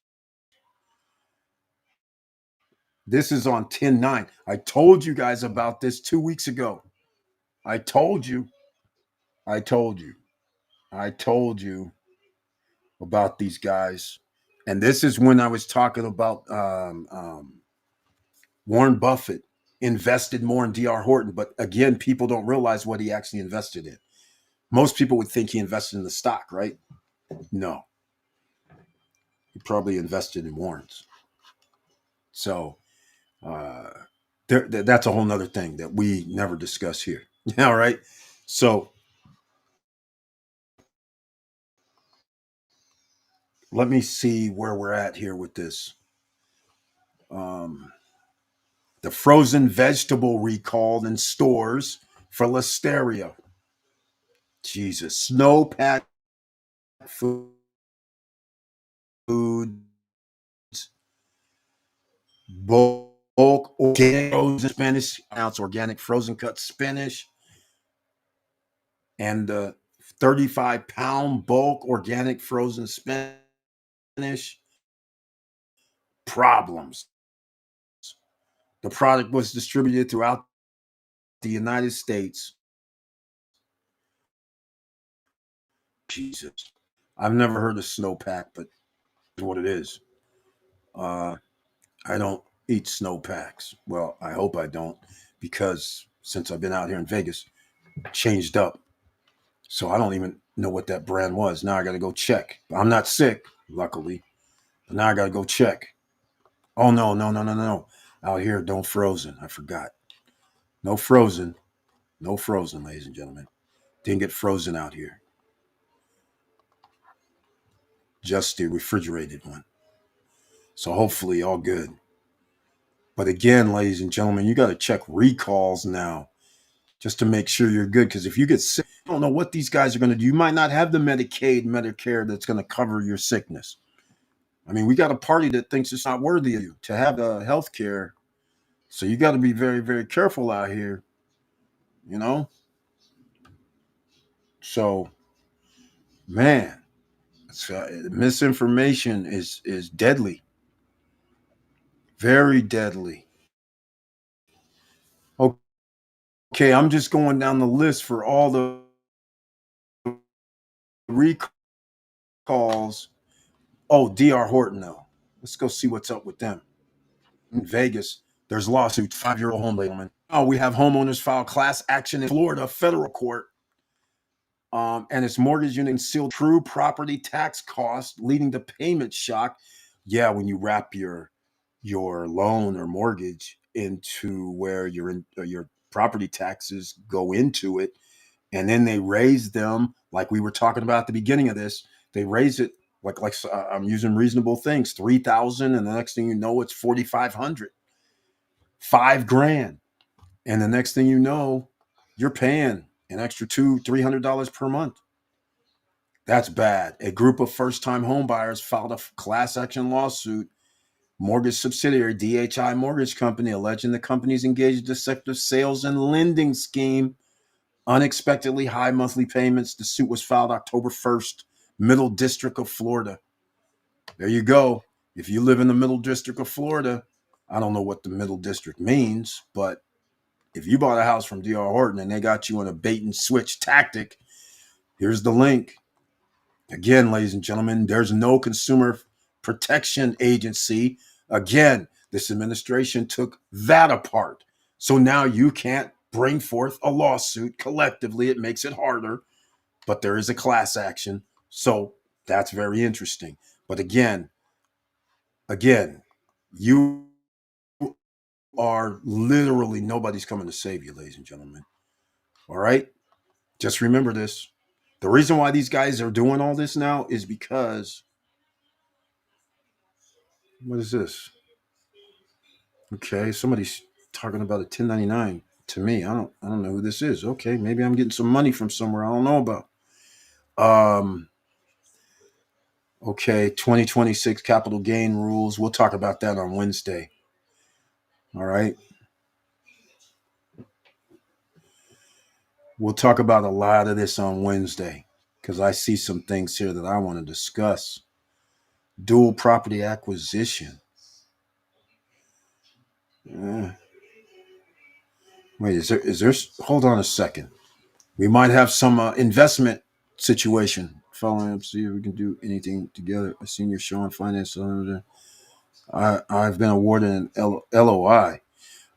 This is on 10/9. I told you guys about this 2 weeks ago. I told you. I told you. I told you about these guys. And this is when I was talking about Warren Buffett invested more in DR Horton. But again, people don't realize what he actually invested in. Most people would think he invested in the stock, right? No, he probably invested in warrants. So uh, that's a whole nother thing that we never discuss here. All right. So let me see where we're at here with this. Um, The frozen vegetable recalled in stores for listeria. Jesus. Snow packed foods, bulk organic frozen spinach, ounce organic frozen cut spinach, and the 35-pound bulk organic frozen spinach. Problems. The product was distributed throughout the United States. Jesus. I've never heard of snowpack, but what it is. Uh, I don't eat snowpacks. Well, I hope I don't, because since I've been out here in Vegas, changed up. So I don't even know what that brand was. Now I got to go check. I'm not sick, luckily, but now I got to go check. Oh, no, no, no, no, no. Out here, don't frozen. I forgot. No frozen. No frozen, ladies and gentlemen. Didn't get frozen out here. Just the refrigerated one. So hopefully all good. But again, ladies and gentlemen, you got to check recalls now just to make sure you're good. Because if you get sick, you don't know what these guys are going to do. You might not have the Medicaid, Medicare that's going to cover your sickness. I mean, we got a party that thinks it's not worthy of you to have the health care. So you got to be very, very careful out here, you know? So, man, misinformation is deadly, very deadly. Okay, I'm just going down the list for all the recalls. Oh, DR Horton, though. Let's go see what's up with them. In Vegas, there's lawsuits, 5-year-old home woman. Oh, we have homeowners file class action in Florida federal court. And its mortgage unit concealed true property tax costs, leading to payment shock. Yeah, when you wrap your loan or mortgage into where your property taxes go into it, and then they raise them, like we were talking about at the beginning of this. They raise it like I'm using reasonable things, 3,000, and the next thing you know, it's 4,500, $5,000, and the next thing you know, you're paying an extra $200-300 per month. That's bad. A group of first-time homebuyers filed a class action lawsuit. Mortgage subsidiary DHI Mortgage Company alleging the company's engaged in deceptive sales and lending scheme. Unexpectedly high monthly payments. The suit was filed October 1st, Middle District of Florida. There you go. If you live in the Middle District of Florida, I don't know what the Middle District means, but if you bought a house from DR Horton and they got you in a bait and switch tactic, here's the link. Again, ladies and gentlemen, there's no consumer protection agency. Again, this administration took that apart. So now you can't bring forth a lawsuit collectively. It makes it harder, but there is a class action. So that's very interesting. But again, you are literally, nobody's coming to save you, ladies and gentlemen. All right? Just remember this. The reason why these guys are doing all this now is because, what is this? Okay, somebody's talking about a 1099 to me. I don't know who this is. Okay, maybe I'm getting some money from somewhere I don't know about. Um okay, 2026 capital gain rules. We'll talk about that on Wednesday. All right. We'll talk about a lot of this on Wednesday because I see some things here that I want to discuss. Dual property acquisition. Uh, wait, is there? Hold on a second. We might have some investment situation. Following up, see if we can do anything together. A senior show on finance. I've been awarded an LOI.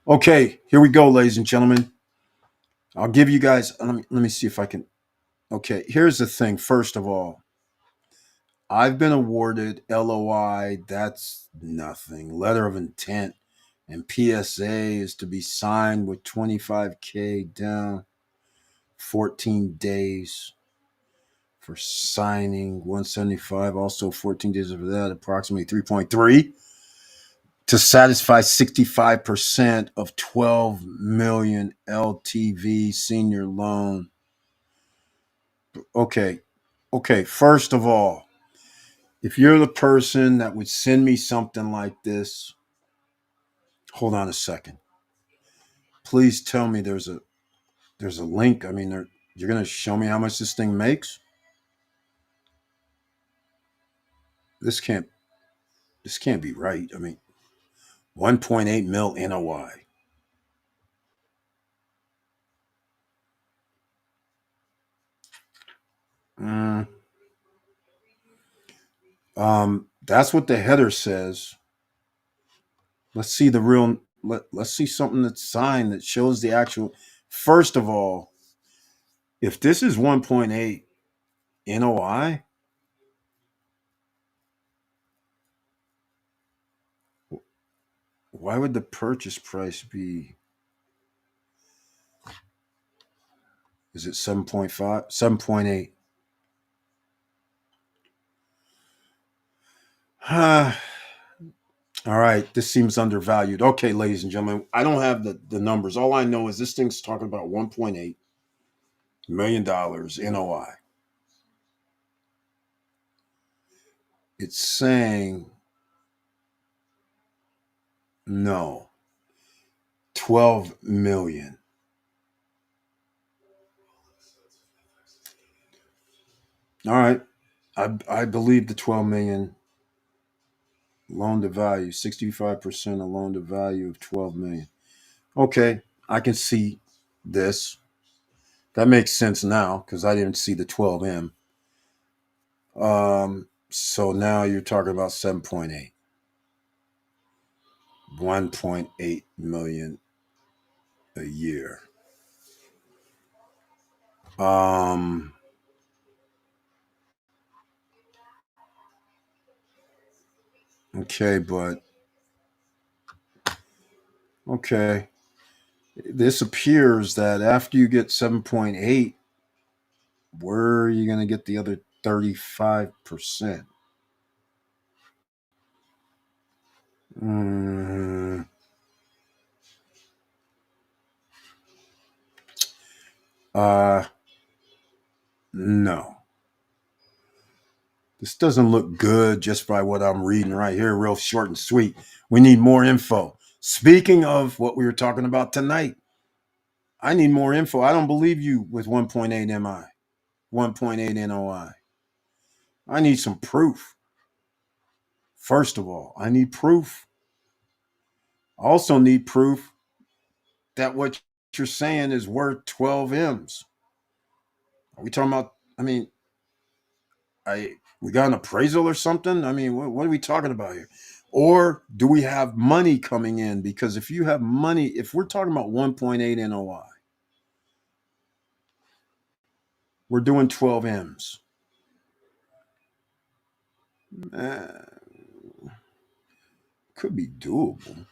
Okay, here we go, ladies and gentlemen. I'll give you guys. Let me see if I can. Okay, here's the thing. First of all, I've been awarded LOI. That's nothing. Letter of intent and PSA is to be signed with 25K down, 14 days for signing, 175. Also 14 days after that, approximately 3.3. to satisfy 65% of 12 million LTV senior loan. Okay. Okay. First of all, if you're the person that would send me something like this, hold on a second. Please tell me there's a link. I mean, you're going to show me how much this thing makes. This can't this can't be right. I mean, 1.8 mil NOI. Mm, that's what the header says. Let's see the real. Let's see something that's signed that shows the actual. First of all, if this is 1.8 NOI, why would the purchase price be? Is it 7.5? 7.8. All right, this seems undervalued. Okay, ladies and gentlemen, I don't have the numbers. All I know is this thing's talking about $1.8 million NOI. It's saying no, 12 million. All right, I believe the 12 million loan to value, 65% of loan to value of 12 million. Okay, I can see this. That makes sense now because I didn't see the 12M. So now you're talking about 7.8, 1.8 million a year. Um, okay, but okay. This appears that after you get 7.8, where are you going to get the other 35%? Mm, uh, no. This doesn't look good just by what I'm reading right here, real short and sweet. We need more info. Speaking of what we were talking about tonight, I need more info. I don't believe you with 1.8 MI, 1.8 NOI. I need some proof. First of all, I need proof. I also need proof that what you're saying is worth 12 M's. Are we talking about, I mean, we got an appraisal or something? I mean, what are we talking about here? Or do we have money coming in? Because if you have money, if we're talking about 1.8 NOI, we're doing 12 M's. Uh, could be doable.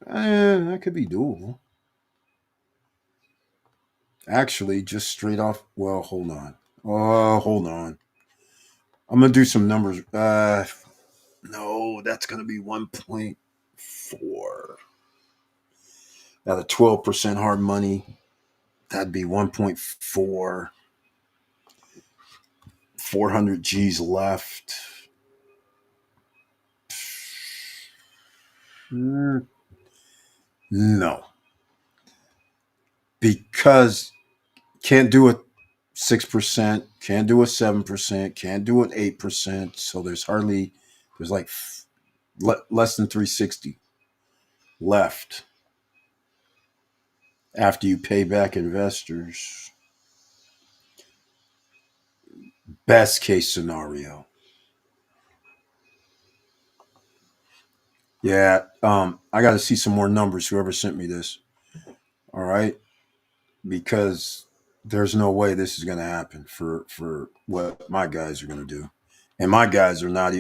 That could be doable. Actually, just straight off. Well, hold on. Oh, hold on. I'm gonna do some numbers. No, that's gonna be 1.4. At a 12% hard money, that'd be 1.4. 400 G's left. Mm, no, because can't do it 6%, can't do it 7%, can't do it 8%. So there's like less than 360 left after you pay back investors. Best case scenario. Yeah, I got to see some more numbers. Whoever sent me this, all right, because there's no way this is going to happen for what my guys are going to do, and my guys are not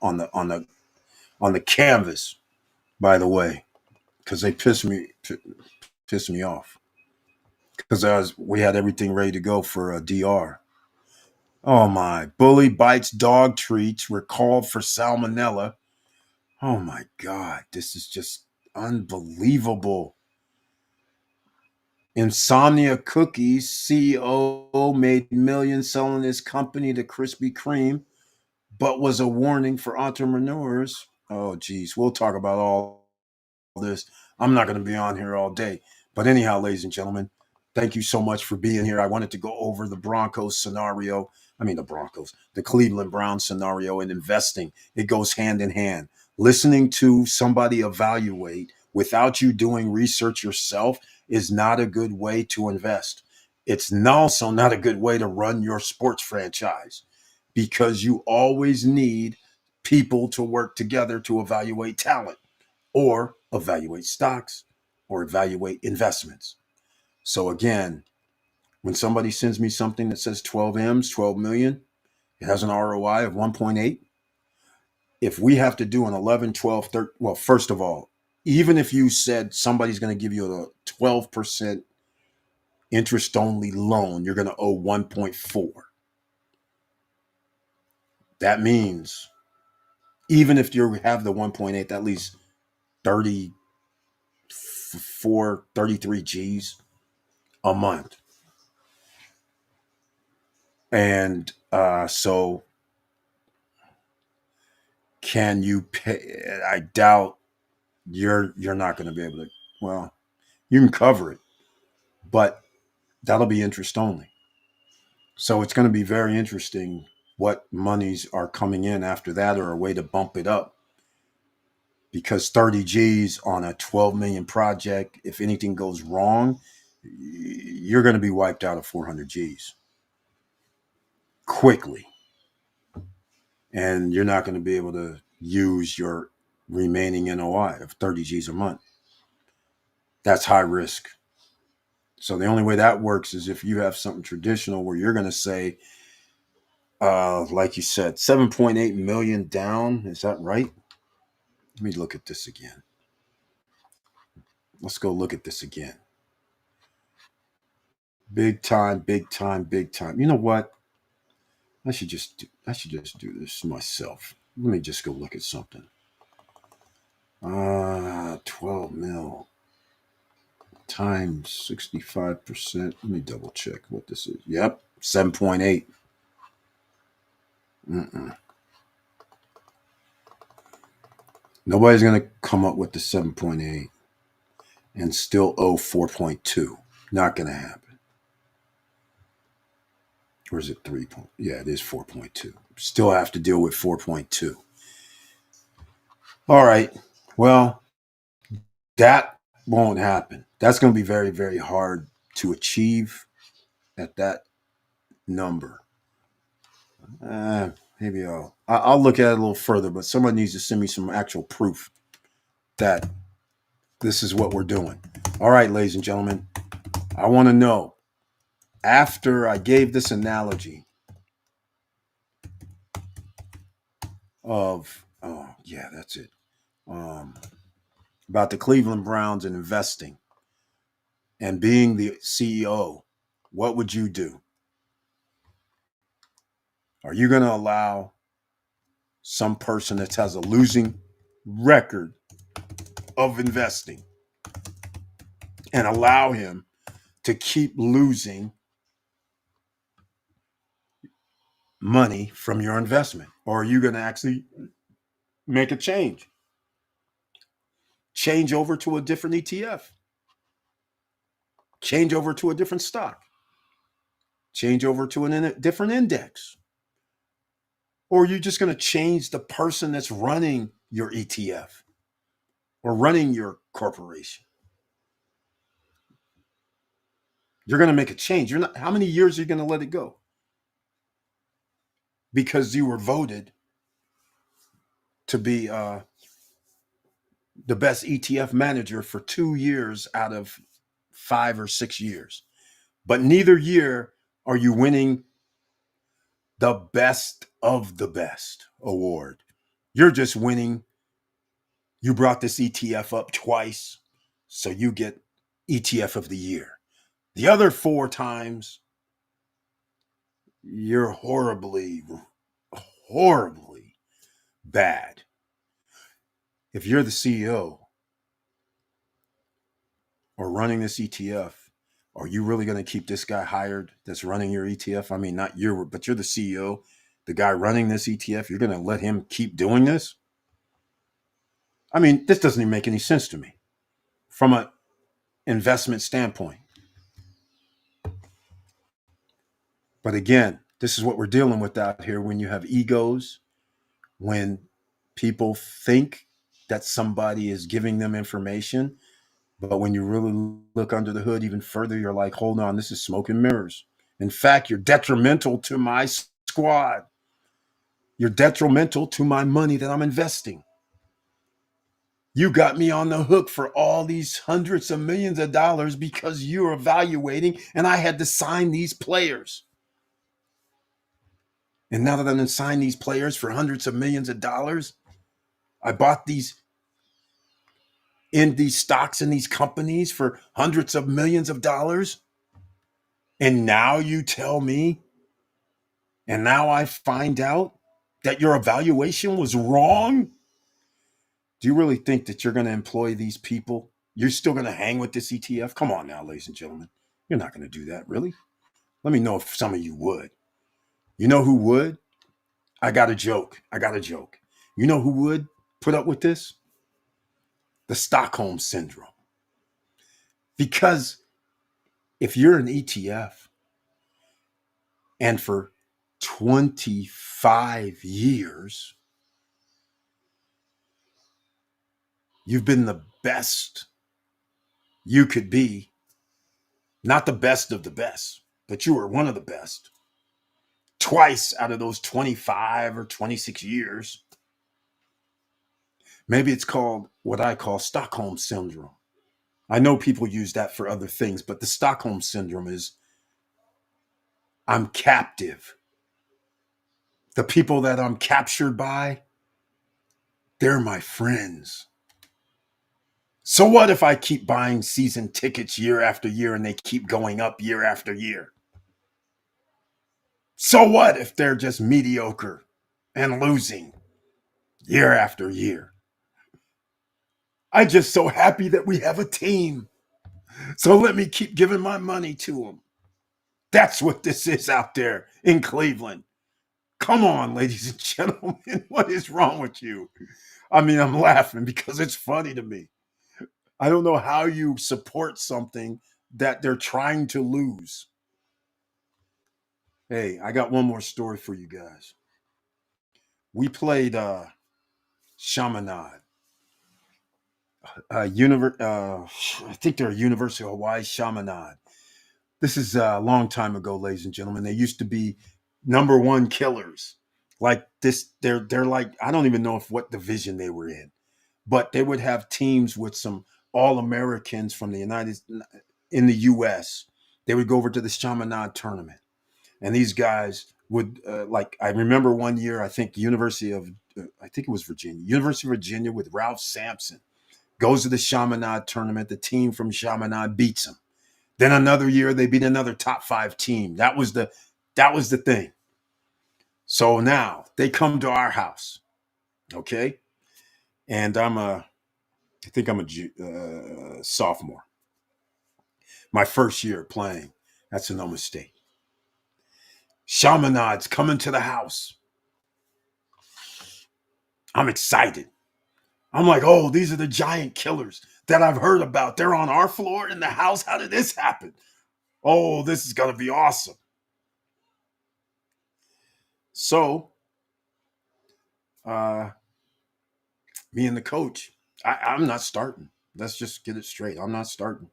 on the canvas. By the way, because they pissed me off because we had everything ready to go for a DR. Oh my. Bully bites dog treats, recalled for salmonella. Oh my God. This is just unbelievable. Insomnia Cookies CEO made millions selling his company to Krispy Kreme, but was a warning for entrepreneurs. Oh, geez. We'll talk about all this. I'm not going to be on here all day. But anyhow, ladies and gentlemen, thank you so much for being here. I wanted to go over the Broncos scenario. I mean, the Broncos, the Cleveland Browns scenario and investing. It goes hand in hand. Listening to somebody evaluate without you doing research yourself is not a good way to invest. It's also not a good way to run your sports franchise because you always need people to work together to evaluate talent or evaluate stocks or evaluate investments. So again, when somebody sends me something that says 12 M's, 12 million, it has an ROI of 1.8. If we have to do an 11, 12, 13, well, first of all, even if you said somebody's going to give you a 12% interest only loan, you're going to owe 1.4. That means even if you have the 1.8, that leaves 34, 33 G's a month. And so can you pay? I doubt you're not going to be able to. Well, you can cover it, but that'll be interest only. So it's going to be very interesting what monies are coming in after that or a way to bump it up because 30 G's on a 12 million project, if anything goes wrong, you're going to be wiped out of 400 G's quickly. And you're not going to be able to use your remaining NOI of 30 G's a month. That's high risk. So the only way that works is if you have something traditional where you're going to say, like you said, 7.8 million down. Is that right? Let me look at this again. Let's go look at this again. Big time, big time, big time. You know what? I should just do this myself. Let me just go look at something. 12 mil times 65%. Let me double check what this is. Yep, 7.8. Mm-mm. Nobody's going to come up with the 7.8 and still owe 4.2. Not going to happen. Or is it 3? Yeah, it is 4.2. Still have to deal with 4.2. All right. Well, that won't happen. That's going to be very, very hard to achieve at that number. Uh, Maybe I'll look at it a little further, but someone needs to send me some actual proof that this is what we're doing. All right, ladies and gentlemen, I want to know after I gave this analogy of, oh, yeah, that's it, um, about the Cleveland Browns and investing and being the CEO, what would you do? Are you going to allow some person that has a losing record of investing and allow him to keep losing money from your investment? Or are you going to actually make a change? Change over to a different ETF, change over to a different stock, change over to a different index. Or are you just going to change the person that's running your ETF or running your corporation? You're going to make a change. You're not, how many years are you going to let it go? Because you were voted to be the best ETF manager for 2 years out of 5 or 6 years. But neither year are you winning the best of the best award. You're just winning. You brought this ETF up twice, so you get ETF of the year. The other 4 times, you're horribly, horribly bad. If you're the CEO or running this ETF, are you really going to keep this guy hired that's running your ETF? I mean, not you, but you're the CEO, the guy running this ETF. You're going to let him keep doing this? I mean, this doesn't even make any sense to me from an investment standpoint. But again, this is what we're dealing with out here when you have egos, when people think that somebody is giving them information. But when you really look under the hood even further, you're like, hold on, this is smoke and mirrors. In fact, you're detrimental to my squad. You're detrimental to my money that I'm investing. You got me on the hook for all these hundreds of millions of dollars because you're evaluating, and I had to sign these players. And now that I'm signing these players for hundreds of millions of dollars, I bought these stocks in these companies for hundreds of millions of dollars. And now you tell me, and now I find out that your evaluation was wrong. Do you really think that you're going to employ these people? You're still going to hang with this ETF? Come on now, ladies and gentlemen. You're not going to do that, really? Let me know if some of you would. You know who would? I got a joke. You know who would put up with this? The Stockholm Syndrome. Because if you're an ETF and for 25 years, you've been the best you could be, not the best of the best, but you were one of the best twice out of those 25 or 26 years. Maybe it's called what I call Stockholm Syndrome. I know people use that for other things, but the Stockholm Syndrome is I'm captive. The people that I'm captured by, they're my friends. So what if I keep buying season tickets year after year and they keep going up year after year? So what if they're just mediocre and losing year after year? I'm just so happy that we have a team. So let me keep giving my money to them. That's what this is out there in Cleveland. Come on, ladies and gentlemen. What is wrong with you? I mean, I'm laughing because it's funny to me. I don't know how you support something that they're trying to lose. Hey, I got one more story for you guys. We played Chaminade. I think they're University of Hawaii Chaminade. This is a long time ago, ladies and gentlemen. They used to be number one killers. Like this, they're like I don't even know if what division they were in, but they would have teams with some All Americans from the United in the U.S. They would go over to the Chaminade tournament, and these guys would like. I remember one year, I think it was Virginia, University of Virginia, with Ralph Sampson goes to the Chaminade tournament. The team from Chaminade beats them. Then another year they beat another top five team. That was the thing. So now they come to our house, okay? And I think I'm a sophomore. My first year playing at Sonoma State. Chaminade's coming to the house. I'm excited. I'm like, oh, these are the giant killers that I've heard about. They're on our floor in the house. How did this happen? Oh, this is gonna be awesome. So, uh, me and the coach, I'm not starting. Let's just get it straight. I'm not starting.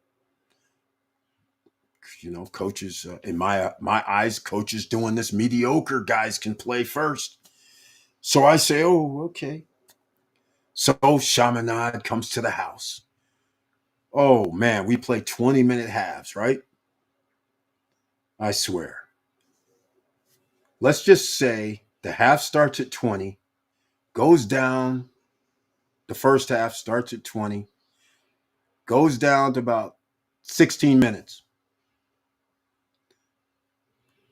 Coaches in my eyes, coaches doing this mediocre guys can play first. So I say, oh, okay. So Chaminade comes to the house. Oh man, we play 20-minute halves, right? I swear. Let's just say the half starts at 20, goes down. The first half starts at 20, goes down to about 16 minutes.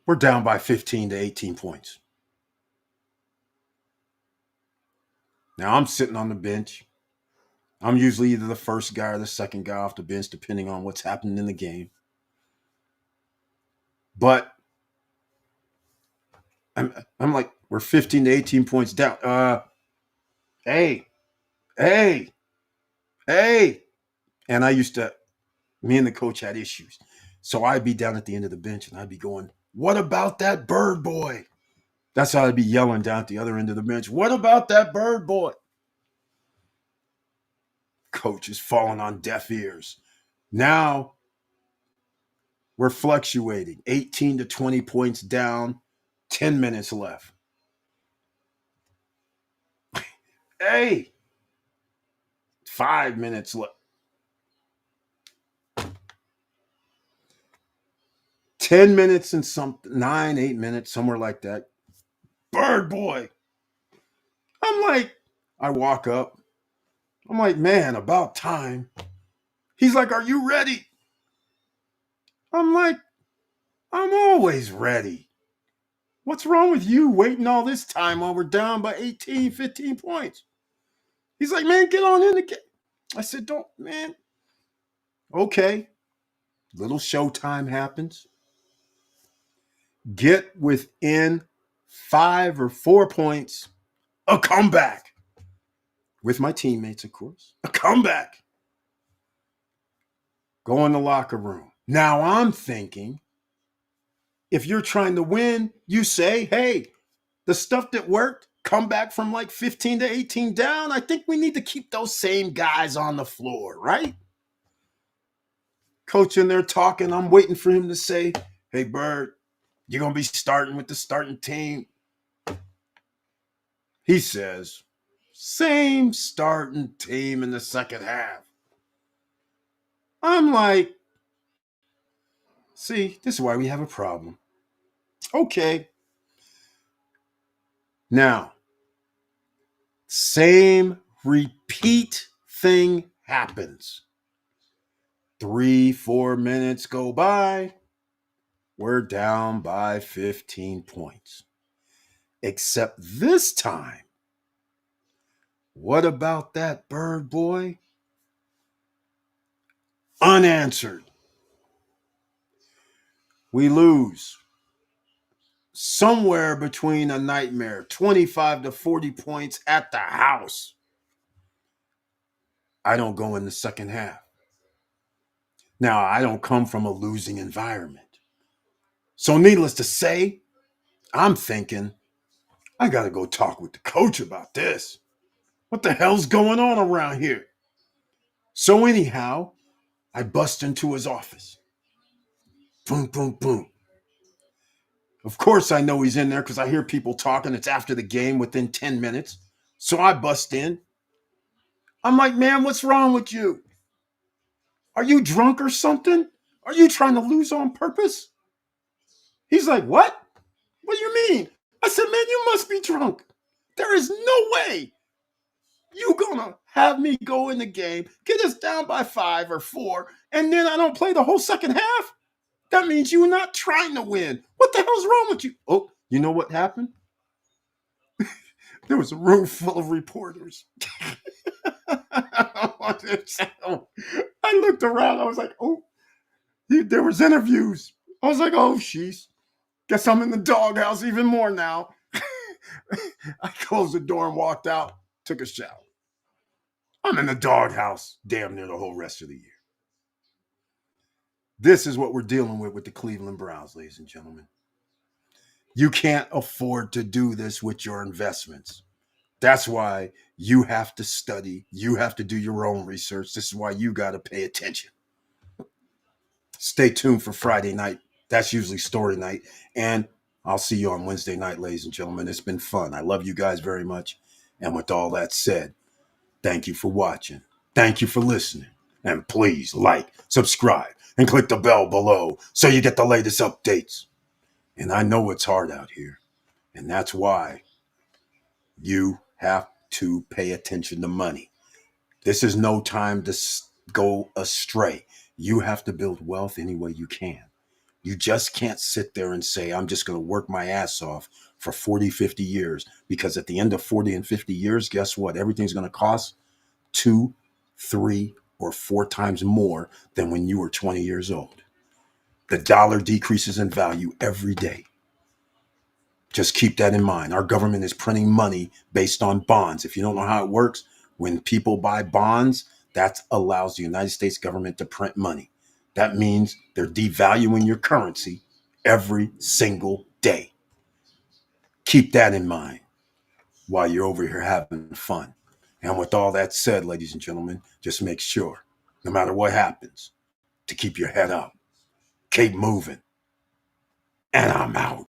We're down by 15 to 18 points. Now I'm sitting on the bench. I'm usually either the first guy or the second guy off the bench, depending on what's happening in the game. But I'm like, we're 15 to 18 points down. Hey, hey, hey. And me and the coach had issues. So I'd be down at the end of the bench and I'd be going, what about that bird boy? That's how I'd be yelling down at the other end of the bench. What about that bird boy? Coach is falling on deaf ears. Now we're fluctuating 18 to 20 points down, 10 minutes left. Hey, 5 minutes left. 10 minutes and something, 8 minutes, somewhere like that. Bird boy. I'm like, I walk up. I'm like, man, about time. He's like, are you ready? I'm like, I'm always ready. What's wrong with you waiting all this time while we're down by 18, 15 points? He's like, man, get on in the game. I said, don't, man. Okay. Little showtime happens. Get within 5 or 4 points. A comeback. With my teammates, of course. A comeback. Go in the locker room. Now I'm thinking, if you're trying to win, you say, hey, the stuff that worked, come back from like 15 to 18 down. I think we need to keep those same guys on the floor, right? Coach in there talking. I'm waiting for him to say, hey, Bird, you're going to be starting with the starting team. He says, same starting team in the second half. I'm like, see, this is why we have a problem. Okay. Now, same repeat thing happens. 3-4 minutes go by. We're down by 15 points. Except this time, what about that bird boy? Unanswered. We lose. Somewhere between a nightmare, 25 to 40 points at the house. I don't go in the second half. Now, I don't come from a losing environment. So, needless to say, I'm thinking, I got to go talk with the coach about this. What the hell's going on around here? So, anyhow, I bust into his office. Boom, boom, boom. Of course, I know he's in there because I hear people talking. It's after the game within 10 minutes. So I bust in. I'm like, man, what's wrong with you? Are you drunk or something? Are you trying to lose on purpose? He's like, what? What do you mean? I said, man, you must be drunk. There is no way you gonna have me go in the game, get us down by 5 or 4, and then I don't play the whole second half? That means you're not trying to win. What the hell's wrong with you? Oh, you know what happened? There was a room full of reporters. I looked around. I was like, oh, there was interviews. I was like, oh, sheesh. Guess I'm in the doghouse even more now. I closed the door and walked out, took a shower. I'm in the doghouse damn near the whole rest of the year. This is what we're dealing with the Cleveland Browns, ladies and gentlemen. You can't afford to do this with your investments. That's why you have to study. You have to do your own research. This is why you got to pay attention. Stay tuned for Friday night. That's usually story night. And I'll see you on Wednesday night, ladies and gentlemen. It's been fun. I love you guys very much. And with all that said, thank you for watching. Thank you for listening. And please like, subscribe, and click the bell below so you get the latest updates. And I know it's hard out here. And that's why you have to pay attention to money. This is no time to go astray. You have to build wealth any way you can. You just can't sit there and say, I'm just going to work my ass off for 40, 50 years. Because at the end of 40 and 50 years, guess what? Everything's going to cost 2, 3, or 4 times more than when you were 20 years old. The dollar decreases in value every day. Just keep that in mind. Our government is printing money based on bonds. If you don't know how it works, when people buy bonds, that allows the United States government to print money. That means they're devaluing your currency every single day. Keep that in mind while you're over here having fun. And with all that said, ladies and gentlemen, just make sure, no matter what happens, to keep your head up. Keep moving. And I'm out.